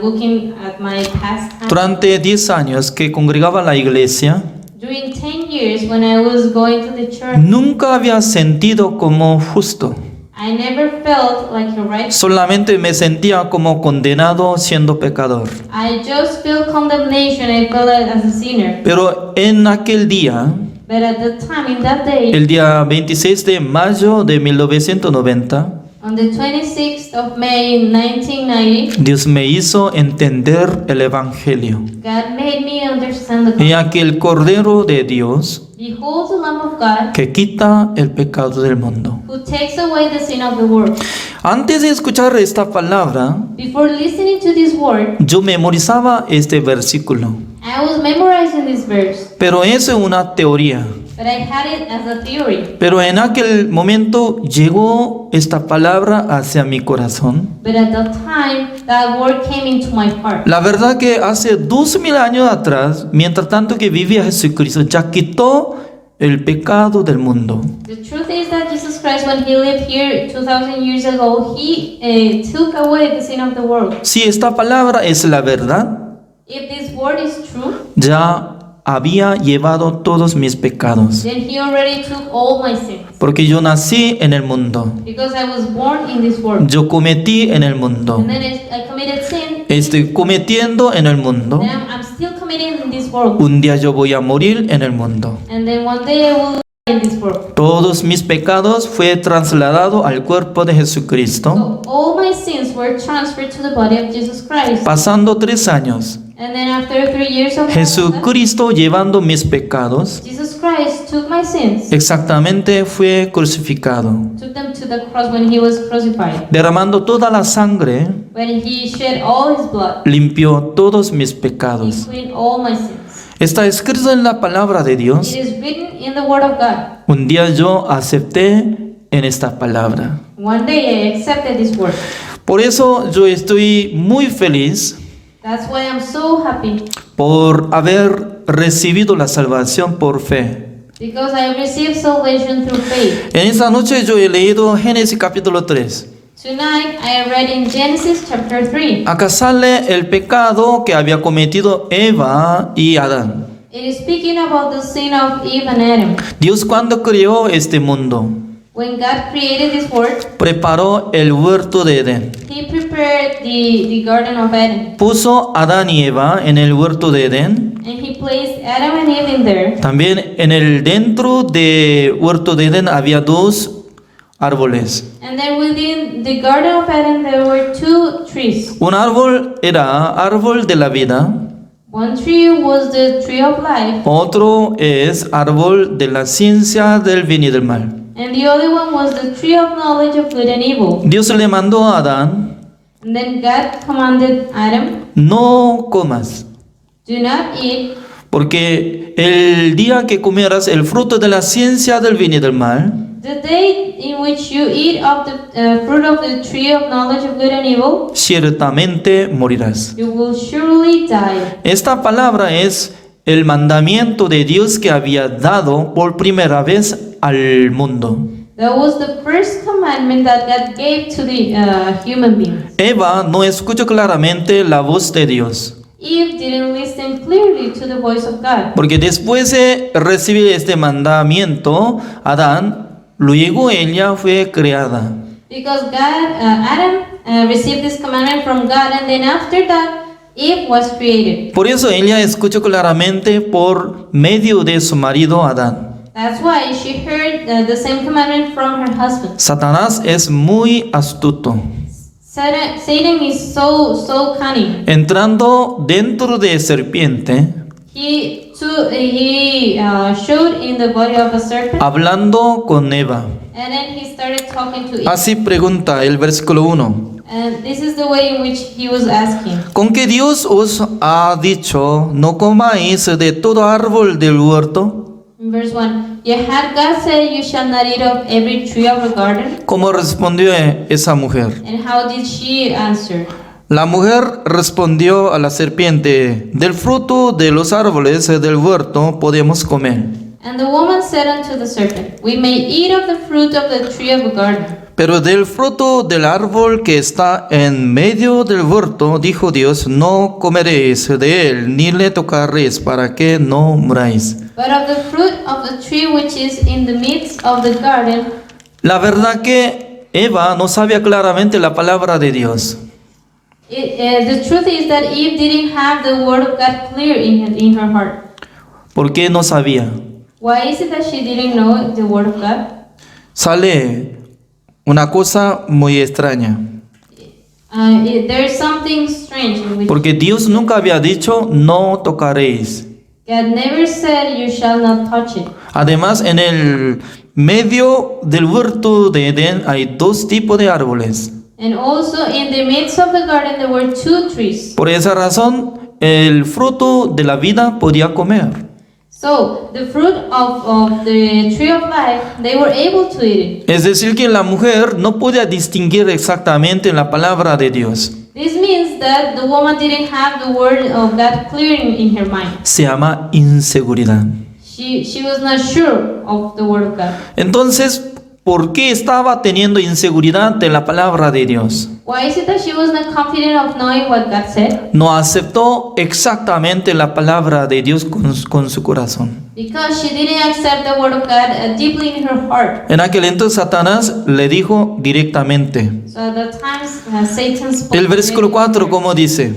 looking at my past time. Durante 10 años que congregaba la iglesia, During 10 years, when I was going to the church, nunca había sentido como justo. I never felt like a righteous. Solamente me sentía como condenado siendo pecador. I just felt condemnation. I felt as a sinner. Pero en aquel día, But at the time, in that day, el día 26 de mayo de 1990, on the 26th of May 1990, Dios me hizo entender el Evangelio. God made me understand the gospel. Y aquel Cordero de Dios Behold the Lamb of God que quita el pecado del mundo. who takes away the sin of the world. Antes de escuchar esta palabra, Before listening to this word, yo memorizaba este versículo. I was memorizing this verse, Pero eso es una teoría. but I had it as a theory. Pero en aquel momento llegó esta palabra hacia mi corazón. But at the time, that word came into my heart. La verdad que hace 2000 años atrás, mientras tanto que vivía Jesucristo, ya quitó el pecado del mundo. The truth is that Jesus Christ, when he lived here 2,000 years ago, he took away the sin of the world. Si esta palabra es la verdad, If this word is true, ya había llevado todos mis pecados. then he already took all my sins. Porque yo nací en el mundo, Because I was born in this world. yo cometí en el mundo, And then I committed sin. estoy cometiendo en el mundo. Then I'm still committing in this world. Un día yo voy a morir en el mundo. And then one day I will die in this world. Todos mis pecados fue trasladado al cuerpo de Jesucristo. So all my sins were transferred to the body of Jesus Christ. Pasando 3 años, And then after 3 years of Jesucristo llevando mis pecados, Jesus Christ took my sins, exactamente fue crucificado, took them to the cross when he was crucified. derramando toda la sangre, When he shed all his blood, limpió todos mis he pecados. cleaned all my sins. Está escrito en la palabra de Dios. It is written in the Word of God. Un día yo acepté en esta palabra. One day I accepted this word. Por eso yo estoy muy feliz That's why I'm so happy, por haber recibido la salvación por fe. because I received salvation through faith. En esta noche yo he leído Génesis capítulo 3. Tonight I read in Genesis chapter 3. Acá sale el pecado que había cometido Eva y Adán. It is speaking about the sin of Eve and Adam. Dios cuando creó este mundo, When God created this world, preparó el huerto de Edén. He prepared the Garden of Eden. Puso a Adán y Eva en el huerto de Edén. And He placed Adam and Eve in there. También en el dentro de huerto de Edén había dos árboles. And then within the Garden of Eden there were two trees. Un árbol era árbol de la vida, One tree was the tree of life, otro es árbol de la ciencia del bien y del mal. and the other one was the tree of knowledge of good and evil. Dios le mandó a Adán, And then God commanded Adam, no comas, do not eat, porque el día que comieras el fruto de la ciencia del bien y del mal, the day in which you eat of the fruit of the tree of knowledge of good and evil, ciertamente morirás. you will surely die. Esta palabra es el mandamiento de Dios que había dado por primera vez al mundo. That was the first commandment that God gave to the human beings. Eva no escuchó claramente la voz de Dios, Eve didn't listen clearly to the voice of God. porque después de recibir este mandamiento, Adán, luego ella fue creada. Because Adam received this commandment from God, and then after that, Eve was created. Por eso ella escuchó claramente por medio de su marido Adán. That's why she heard the same commandment from her husband. Satanás es muy astuto, Satan is so cunning. entrando dentro de serpiente, He showed in the body of a serpent, hablando con Eva. and then he started talking to Eve. Así pregunta el versículo 1. And this is the way in which he was asking. ¿Con qué Dios os ha dicho, no comáis de todo árbol del huerto? In verse 1, yet had God said, you shall not eat of every tree of the garden? ¿Cómo respondió esa mujer? And how did she answer? La mujer respondió a la serpiente, del fruto de los árboles del huerto podemos comer. And the woman said unto the serpent, we may eat of the fruit of the tree of the garden. Pero del fruto del árbol que está en medio del huerto, dijo Dios, no comeréis de él, ni le tocaréis, para que no muráis. But of the fruit of the tree which is in the midst of the garden, La verdad que Eva no sabía claramente la palabra de Dios. the truth is that Eve didn't have the word of God clear in her heart. ¿Por qué no sabía? Why is it that she didn't know the word of God? Sale una cosa muy extraña, There's something strange in which porque Dios nunca había dicho no tocaréis. God never said you shall not touch it. Además, en el medio del huerto de Edén hay dos tipos de árboles. And also in the midst of the garden there were two trees. Por esa razón, el fruto de la vida podía comer. So the fruit of the tree of life, they were able to eat it. Es decir, que la mujer no podía distinguir exactamente la palabra de Dios. This means that the woman didn't have the word of God clear in her mind. Se llama inseguridad. She was not sure of the word of God. Entonces, ¿por qué estaba teniendo inseguridad de la palabra de Dios? Why is it that she was not confident of knowing what God said? No aceptó exactamente la palabra de Dios con su corazón. Because she didn't accept the word of God deeply in her heart. En aquel entonces Satanás le dijo directamente. So at that time Satan spoke. El versículo 4, ¿cómo dice?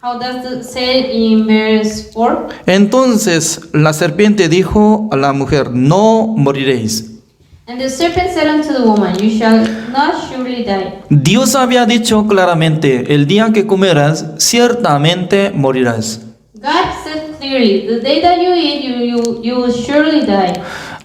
How does it say in verse 4? Entonces la serpiente dijo a la mujer, no moriréis. And the serpent said unto the woman, you shall not surely die. Dios había dicho claramente, el día que comerás, ciertamente morirás. God said clearly, the day that you eat, you will surely die.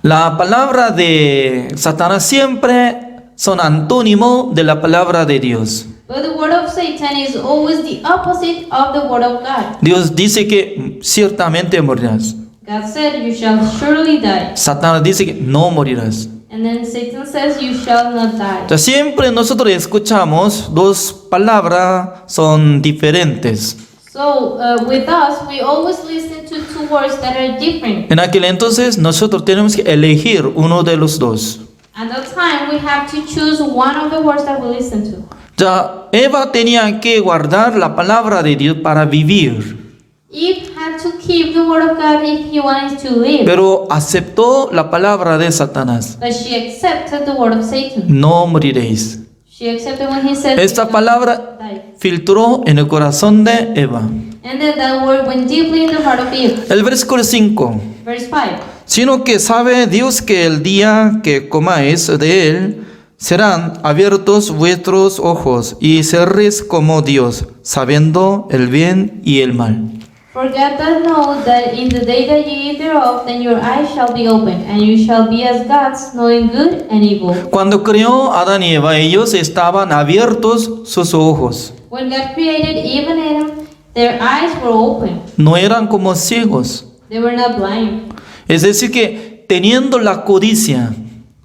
La palabra de Satanás siempre son antónimo de la palabra de Dios. But the word of Satan is always the opposite of the word of God. Dios dice que ciertamente morirás. God said, you shall surely die. Satanás dice que no morirás. And then Satan says, you shall not die. Ya siempre nosotros escuchamos dos palabras son diferentes. So with us, we always listen to two words that are different. En aquel entonces nosotros tenemos que elegir uno de los dos. At that time, we have to choose one of the words that we listen to. Ya Eva tenía que guardar la palabra de Dios para vivir, Eve had to keep the word of God if he wanted to live. pero aceptó la palabra de Satanás. But she accepted the word of Satan. No moriréis. She accepted when he said, Esta "You shall palabra not die." filtró en el corazón de Eva. And then that word went deeply in the heart of Eve. El versículo 5. Verse 5. Sino que sabe Dios que el día que comáis de él, serán abiertos vuestros ojos y seréis como Dios, sabiendo el bien y el mal. For God doth know that in the day that ye eat thereof, then your eyes shall be opened, and you shall be as gods, knowing good and evil. Cuando creó a Adán y Eva, ellos estaban abiertos sus ojos. When God created Eve and Adam, their eyes were open. No eran como ciegos. They were not blind. Es decir, que teniendo la codicia,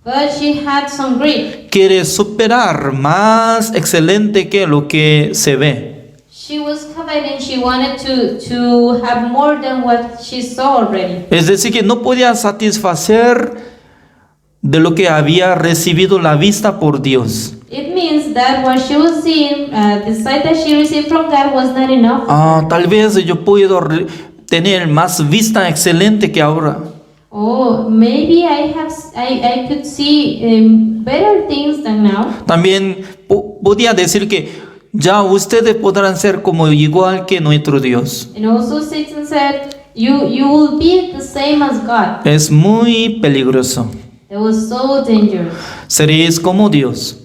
But she had some greed. quiere superar más excelente que lo que se ve. She was coveting. She wanted to have more than what she saw already. Es decir, que no podía satisfacer de lo que había recibido la vista por Dios. It means that what she was seeing, the sight that she received from God was not enough. Tal vez yo puedo tener más vista excelente que ahora. Oh, maybe I could see better things than now. También podía decir que ya ustedes podrán ser como igual que nuestro Dios. And also Satan said, you will be the same as God. Es muy peligroso. It was so dangerous. Seréis como Dios.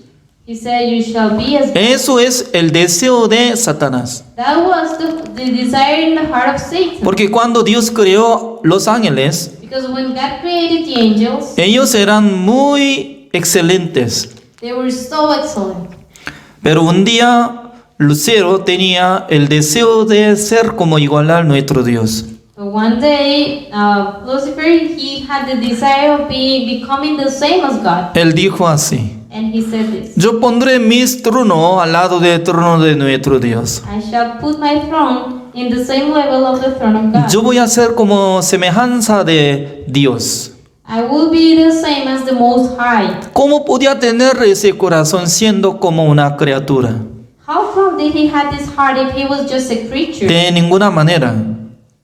He said, you shall be as God. Eso es el deseo de Satanás. That was the desire in the heart of Satan. Porque cuando Dios creó los ángeles, Because when God created the angels, ellos eran muy excelentes. they were so excellent. Pero un día Lucero tenía el deseo de ser como igual a nuestro Dios. But one day, Lucifer, he had the desire of becoming the same as God. Él dijo así: And he said this, yo pondré mis tronos al lado del trono de nuestro Dios. I shall put my throne in the same level of the throne of God. Yo voy a ser como semejanza de Dios. I will be the same as the Most High. ¿Cómo podía tener ese corazón siendo como una criatura? How come did he have this heart if he was just a creature? De ninguna manera.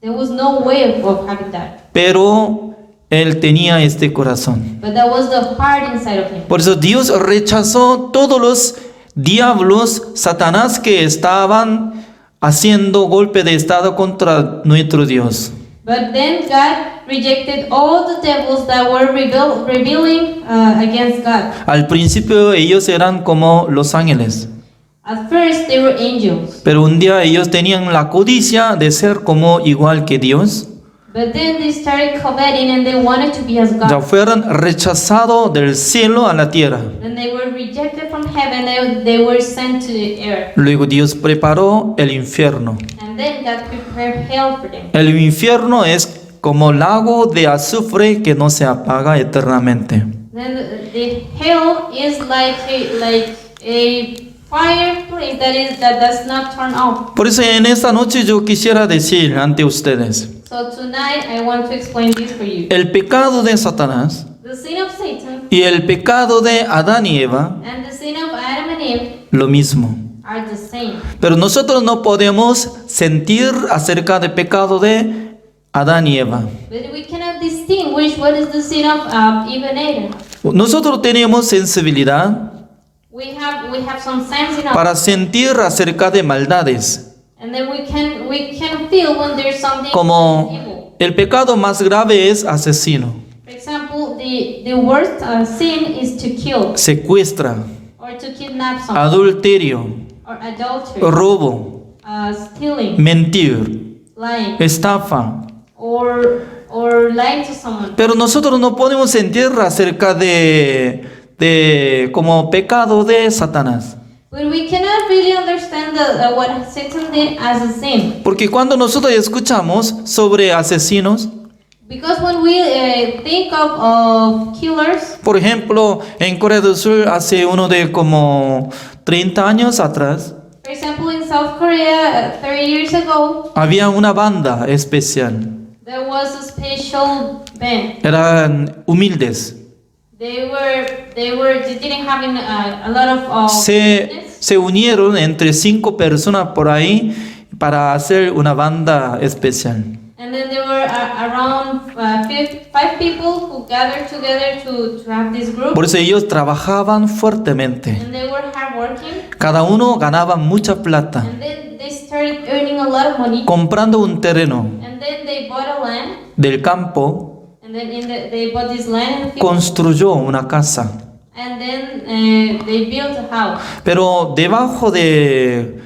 There was no way of having that. Pero él tenía este corazón. But that was the heart inside of him. Por eso Dios rechazó todos los diablos, Satanás, que estaban haciendo golpe de estado contra nuestro Dios. But then God rejected all the devils that were rebelling against God. Al principio ellos eran como los ángeles, At first, they were angels. pero un día ellos tenían la codicia de ser como igual que Dios. But then they started coveting and they wanted to be as Ya God. fueron rechazados del cielo a la tierra. Then they were rejected from heaven, they were sent to the earth. Luego Dios preparó el infierno. And then God prepared hell for them. El infierno es como lago de azufre que no se apaga eternamente. Then the hell is like a fireplace that does not turn off. Por eso en esta noche yo quisiera decir ante ustedes, So tonight I want to explain this for you. el pecado de Satanás The sin of Satan y el pecado de Adán y Eva, and the sin of Adam and Eve lo mismo. are the same. Pero nosotros no podemos sentir acerca del pecado de Adán y Eva. But we cannot distinguish what is the sin of Eve and Adam. Nosotros tenemos sensibilidad We have some sense in us, para sentir acerca de maldades, and then we can feel when there's something como evil. el pecado más grave es asesino, For example, the worst sin is to kill secuestra, or to kidnap someone adulterio, or adultery, robo, stealing, mentir, lying, estafa. or lying to someone. Pero nosotros no podemos sentir acerca de como pecado de Satanás. But we cannot really understand what Satan did as a sin. Porque cuando nosotros escuchamos sobre asesinos, Because when we think of killers, Por ejemplo, en Corea del Sur hace uno de como 30 años atrás, for example, in South Korea, 30 years ago, había una banda especial. there was a special band. Eran humildes. They didn't have a lot of fitness. Se unieron entre 5 personas por ahí para hacer una banda especial. And then there were around five people who gathered together to have this group. Por eso ellos trabajaban fuertemente. And they were hardworking. Cada uno ganaba mucha plata And then they started earning a lot of money. comprando un terreno And then they bought a land. del campo, And then they bought this land in the field. construyó una casa. And then they built a house. Pero debajo de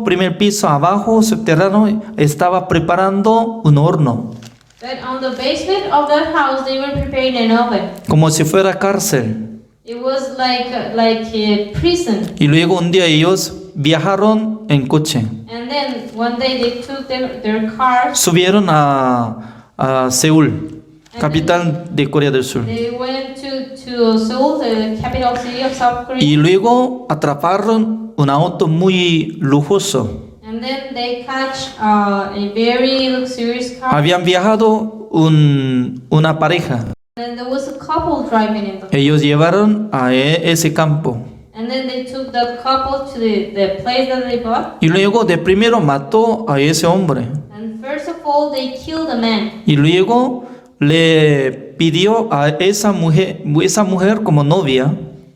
primer piso abajo, subterráneo, estaba preparando un horno, But on the basement of that house, they were preparing an oven. como si fuera cárcel. It was like a prison. Y luego un día ellos viajaron en coche, And then one day they took their cars. subieron a Seúl, capital de Corea del Sur. They went to Seoul, the capital city of South Korea. Y luego atraparon un auto muy lujoso. And then they catch a very luxurious car. Habían viajado una pareja. And then there was a couple driving in the. Ellos llevaron a ese campo. And then they took that couple to the place that they bought. Y luego de primero mató a ese hombre. And first of all, they killed a man. Y luego le pidió a esa mujer como novia,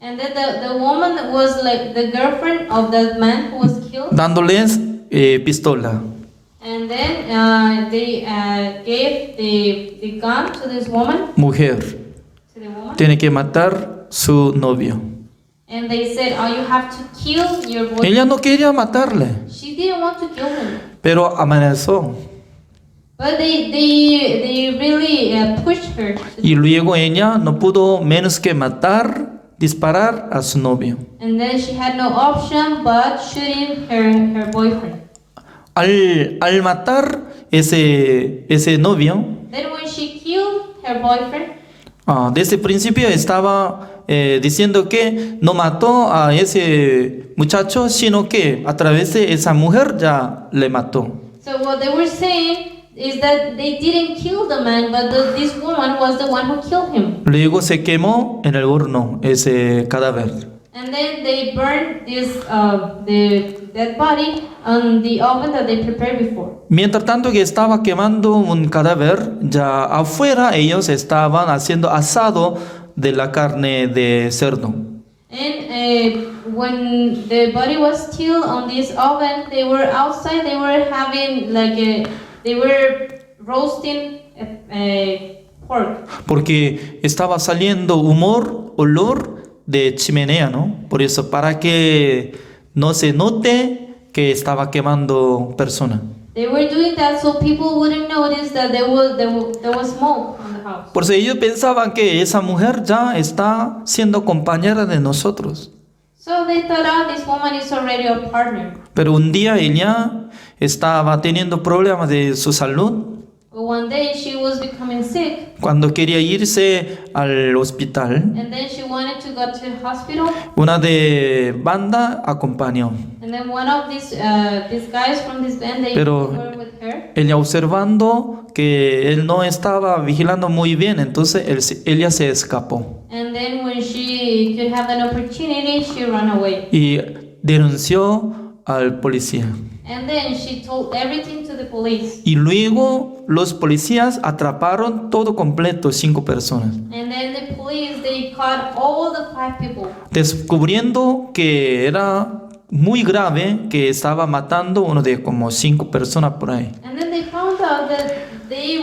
And then the woman that was like the girlfriend of that man who was killed. dándoles pistola. And then they gave the gun to this woman, Mujer, to the woman. tiene que matar su novio. And they said, "Oh, you have to kill your boyfriend." Ella no quería matarle, She didn't want to kill him, pero amenazó. but they really pushed her. Y luego ella no pudo menos que disparar a su novio. And then she had no option but shooting her boyfriend. Al matar ese novio, Then when she killed her boyfriend, desde el principio estaba diciendo que no mató a ese muchacho, sino que a través de esa mujer ya le mató. so what they were saying is that they didn't kill the man, but this woman was the one who killed him. Luego se quemó en el horno ese cadáver. And then they burned the dead body on the oven that they prepared before. Mientras tanto que estaba quemando un cadáver, ya afuera ellos estaban haciendo asado de la carne de cerdo. And when the body was still on this oven, they were outside. They were having they were roasting pork. Porque estaba saliendo olor de chimenea, ¿no? Por eso, para que no se note que estaba quemando persona. They were doing that so people wouldn't notice that there was smoke on the house. Por eso ellos pensaban que esa mujer ya está siendo compañera de nosotros. So they thought, oh, this woman is already a partner. Pero un día ella estaba teniendo problemas de su salud. But one day she was becoming sick, Cuando quería irse al hospital, and then she wanted to go to the hospital. una de banda acompañó. And then one of these guys from this band, they Pero- were with her. Ella observando que él no estaba vigilando muy bien, entonces ella se escapó And then when she could have an opportunity, she ran away. y denunció al policía. And then she told everything to the police. Y luego los policías atraparon todo completo 5 personas, And then the police, they caught all the 5 people. descubriendo que era muy grave, que estaba matando uno de como 5 personas por ahí. And then they found out that they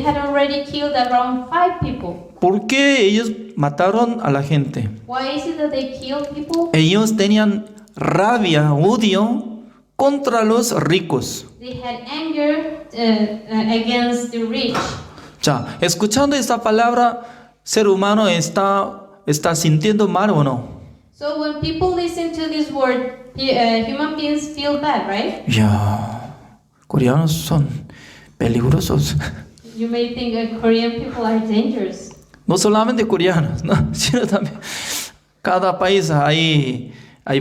had already killed around 5 people. ¿Por qué ellos mataron a la gente? Why is it that they killed people? Ellos tenían rabia, odio contra los ricos. They had anger against the rich. Ya, escuchando esta palabra, ser humano está sintiendo mal o no. So when people listen to this word, human beings feel bad, right? Ya, coreanos son peligrosos. You may think Korean people are dangerous. No solamente coreanos, ¿no? Sino también cada país hay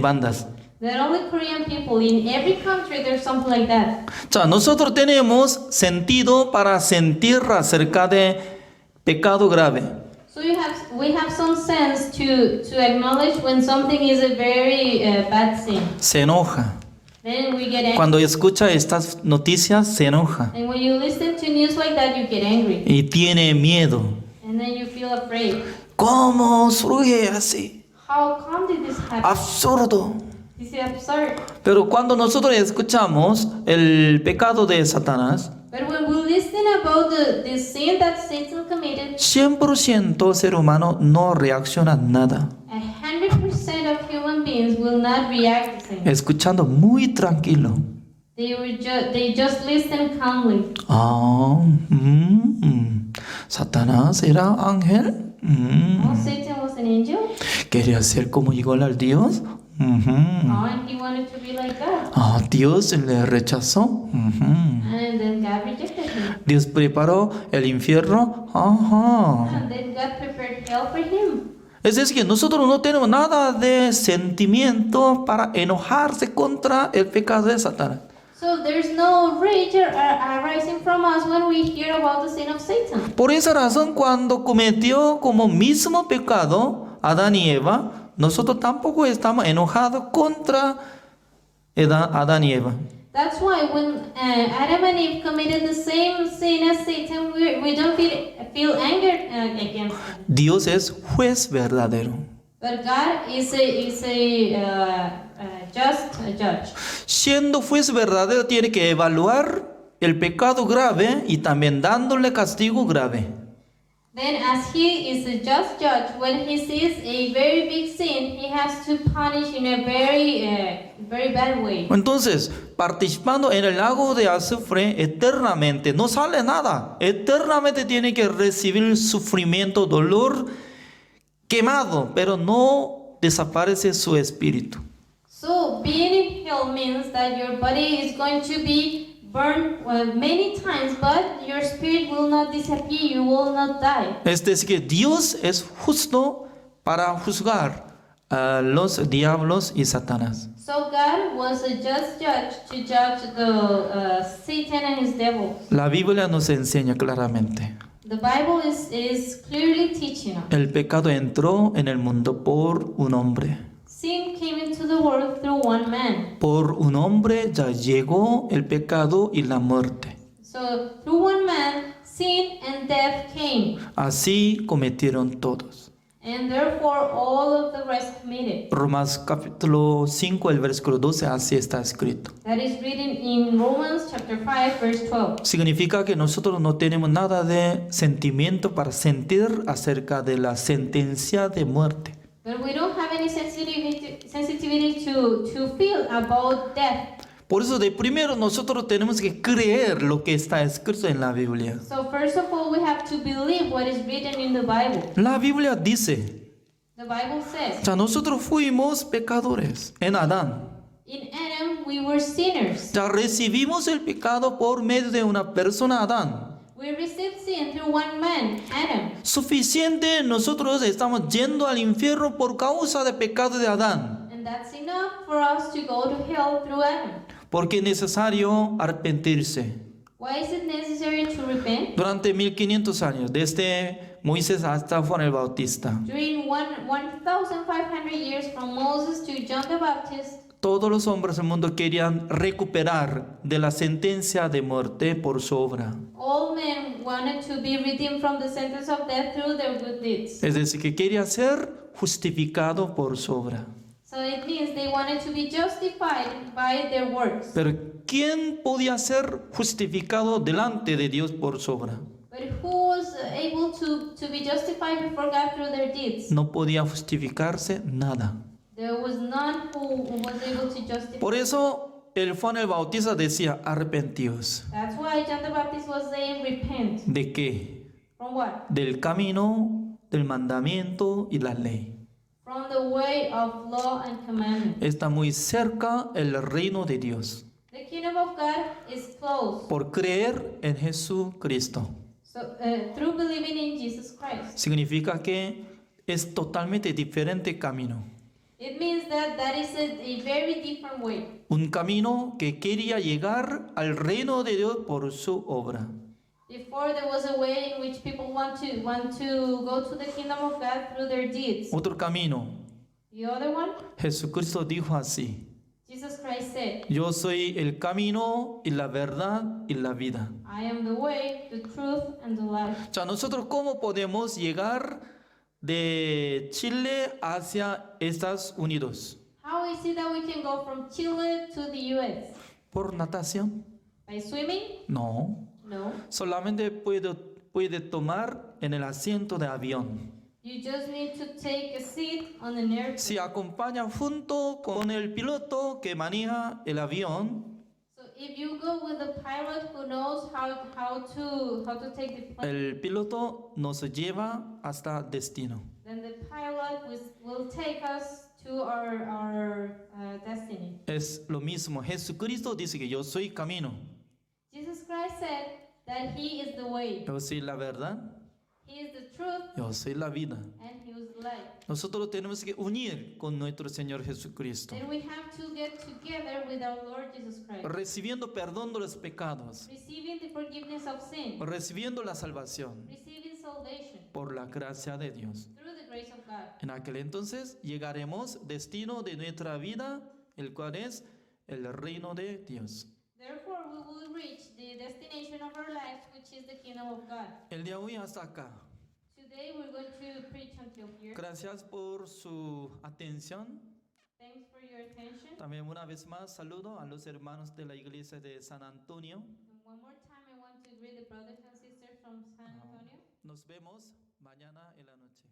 bandas. Not only Korean people, in every country there's something like that. 자, nosotros tenemos sentido para sentir acerca de pecado grave. So we have some sense to acknowledge when something is a very bad sin. Se enoja. Then we get angry. Cuando escucha estas noticias, se enoja. And when you listen to news like that, you get angry. Y tiene miedo. And then you feel afraid. ¿Cómo surge así? How come did this happen? Absurdo. This is absurd. Pero cuando nosotros escuchamos el pecado de Satanás, But when we listen about the sin that Satan committed, 100% ser humano no reacciona nada. 100% of human beings will not react the same. Escuchando muy tranquilo. They just listen calmly. Satanás era ángel. Oh, Satan was an angel. Quería ser como igual al Dios. Oh, and he wanted to be like God. Dios le rechazó. And then God rejected him. Dios preparó el infierno. And then God prepared hell for him. Es decir, que nosotros no tenemos nada de sentimiento para enojarse contra el pecado de Satanás. So there's no rage arising from us when we hear about the sin of Satan. Por esa razón, cuando cometió como mismo pecado Adán y Eva, nosotros tampoco estamos enojados contra Adán y Eva. That's why when Adam and Eve committed the same sin as Satan, we don't feel angered against them. Dios es juez verdadero. But God is a just judge. Siendo juez verdadero, tiene que evaluar el pecado grave y también dándole castigo grave. Then, as he is a just judge, when he sees a very big sin, he has to punish in a very bad way. Entonces, participando en el lago de azufre eternamente, no sale nada. Eternamente tiene que recibir sufrimiento, dolor, quemado, pero no desaparece su espíritu. So, being in hell means that your body is going to be burned many times, but your spirit will not disappear, you will not die. Es decir, que Dios es justo para juzgar a los diablos y Satanás. So God was a just judge to judge the Satan and his devil. La Biblia nos enseña claramente. The Bible is clearly teaching us. El pecado entró en el mundo por un hombre. Sin came into the world through one man. Por un hombre ya llegó el pecado y la muerte. So through one man, sin and death came. Así cometieron todos. And therefore all of the rest committed. Romanos capítulo 5, el versículo 12, así está escrito. That is written in Romans chapter 5, verse 12. Significa que nosotros no tenemos nada de sentimiento para sentir acerca de la sentencia de muerte. But we don't have any sensitivity to feel about death. Por eso de primero nosotros tenemos que creer lo que está escrito en la Biblia. So first of all, we have to believe what is written in the Bible. La Biblia dice, The Bible says, ya nosotros fuimos pecadores en Adán. in Adam we were sinners. Ya recibimos el pecado por medio de una persona, Adán. We received sin through one man, Adam. Suficiente, nosotros estamos yendo al infierno por causa del pecado de Adán. And that's enough for us to go to hell through Adam. Porque es necesario arrepentirse. Why is it necessary to repent? Durante 1500 años, desde Moisés hasta Juan el Bautista, During 1,500 years from Moses to John the Baptist, todos los hombres del mundo querían recuperar de la sentencia de muerte por su obra. all men wanted to be redeemed from the sentence of death through their good deeds. Es decir, que quería ser justificado por su obra. So it means they wanted to be justified by their works. Pero ¿quién podía ser justificado delante de Dios por su obra? But who was able to be justified before God through their deeds? No podía justificarse nada. There was none who was able to justify. Por eso el Juan el Bautista decía, arrepentíos. That's why John the Baptist was saying, repent. ¿De qué? From what? Del camino, del mandamiento y la ley. From the way of law and commandment. Está muy cerca el reino de Dios. The kingdom of God is close. Por creer en Jesucristo. So, through believing in Jesus Christ, Significa que es totalmente diferente camino. it means that that is a very different way. Un camino que quería llegar al reino de Dios por su obra. Before there was a way in which people want to go to the kingdom of God through their deeds. Otro camino. The other one, Jesucristo dijo así: Jesus Christ said, Yo soy el camino y la verdad y la vida. I am the way, the truth, and the life. O sea, nosotros cómo podemos llegar de Chile hacia Estados Unidos? How is it that we can go from Chile to the US? ¿Por natación? By swimming? No. No. Solamente puede tomar en el asiento de avión. You just need to take a seat on an airplane. Si acompaña junto con el piloto que maneja el avión, So if you go with a pilot who knows how to take the plane, el piloto nos lleva hasta destino. then the pilot will take us to our destiny. Es lo mismo. Jesucristo dice que yo soy camino, Jesus Christ said that He is the way, yo soy la verdad, He is the truth, yo soy la vida. and He was the light. Nosotros tenemos que unir con nuestro Señor Jesucristo, Then we have to get together with our Lord Jesus Christ, recibiendo perdón de los pecados, receiving the forgiveness of sin, recibiendo la salvación receiving salvation por la gracia de Dios. through the grace of God. En aquel entonces llegaremos destino de nuestra vida, el cual es el reino de Dios. Therefore, we will reach the destination of our lives, which is the kingdom of God. El día de hoy hasta acá. Today, we're going to preach until here. Gracias por su atención. Thanks for your attention. También una vez más saludo a los hermanos de la iglesia de San Antonio. And one more time, I want to greet the brothers and sisters from San Antonio. Nos vemos mañana en la noche.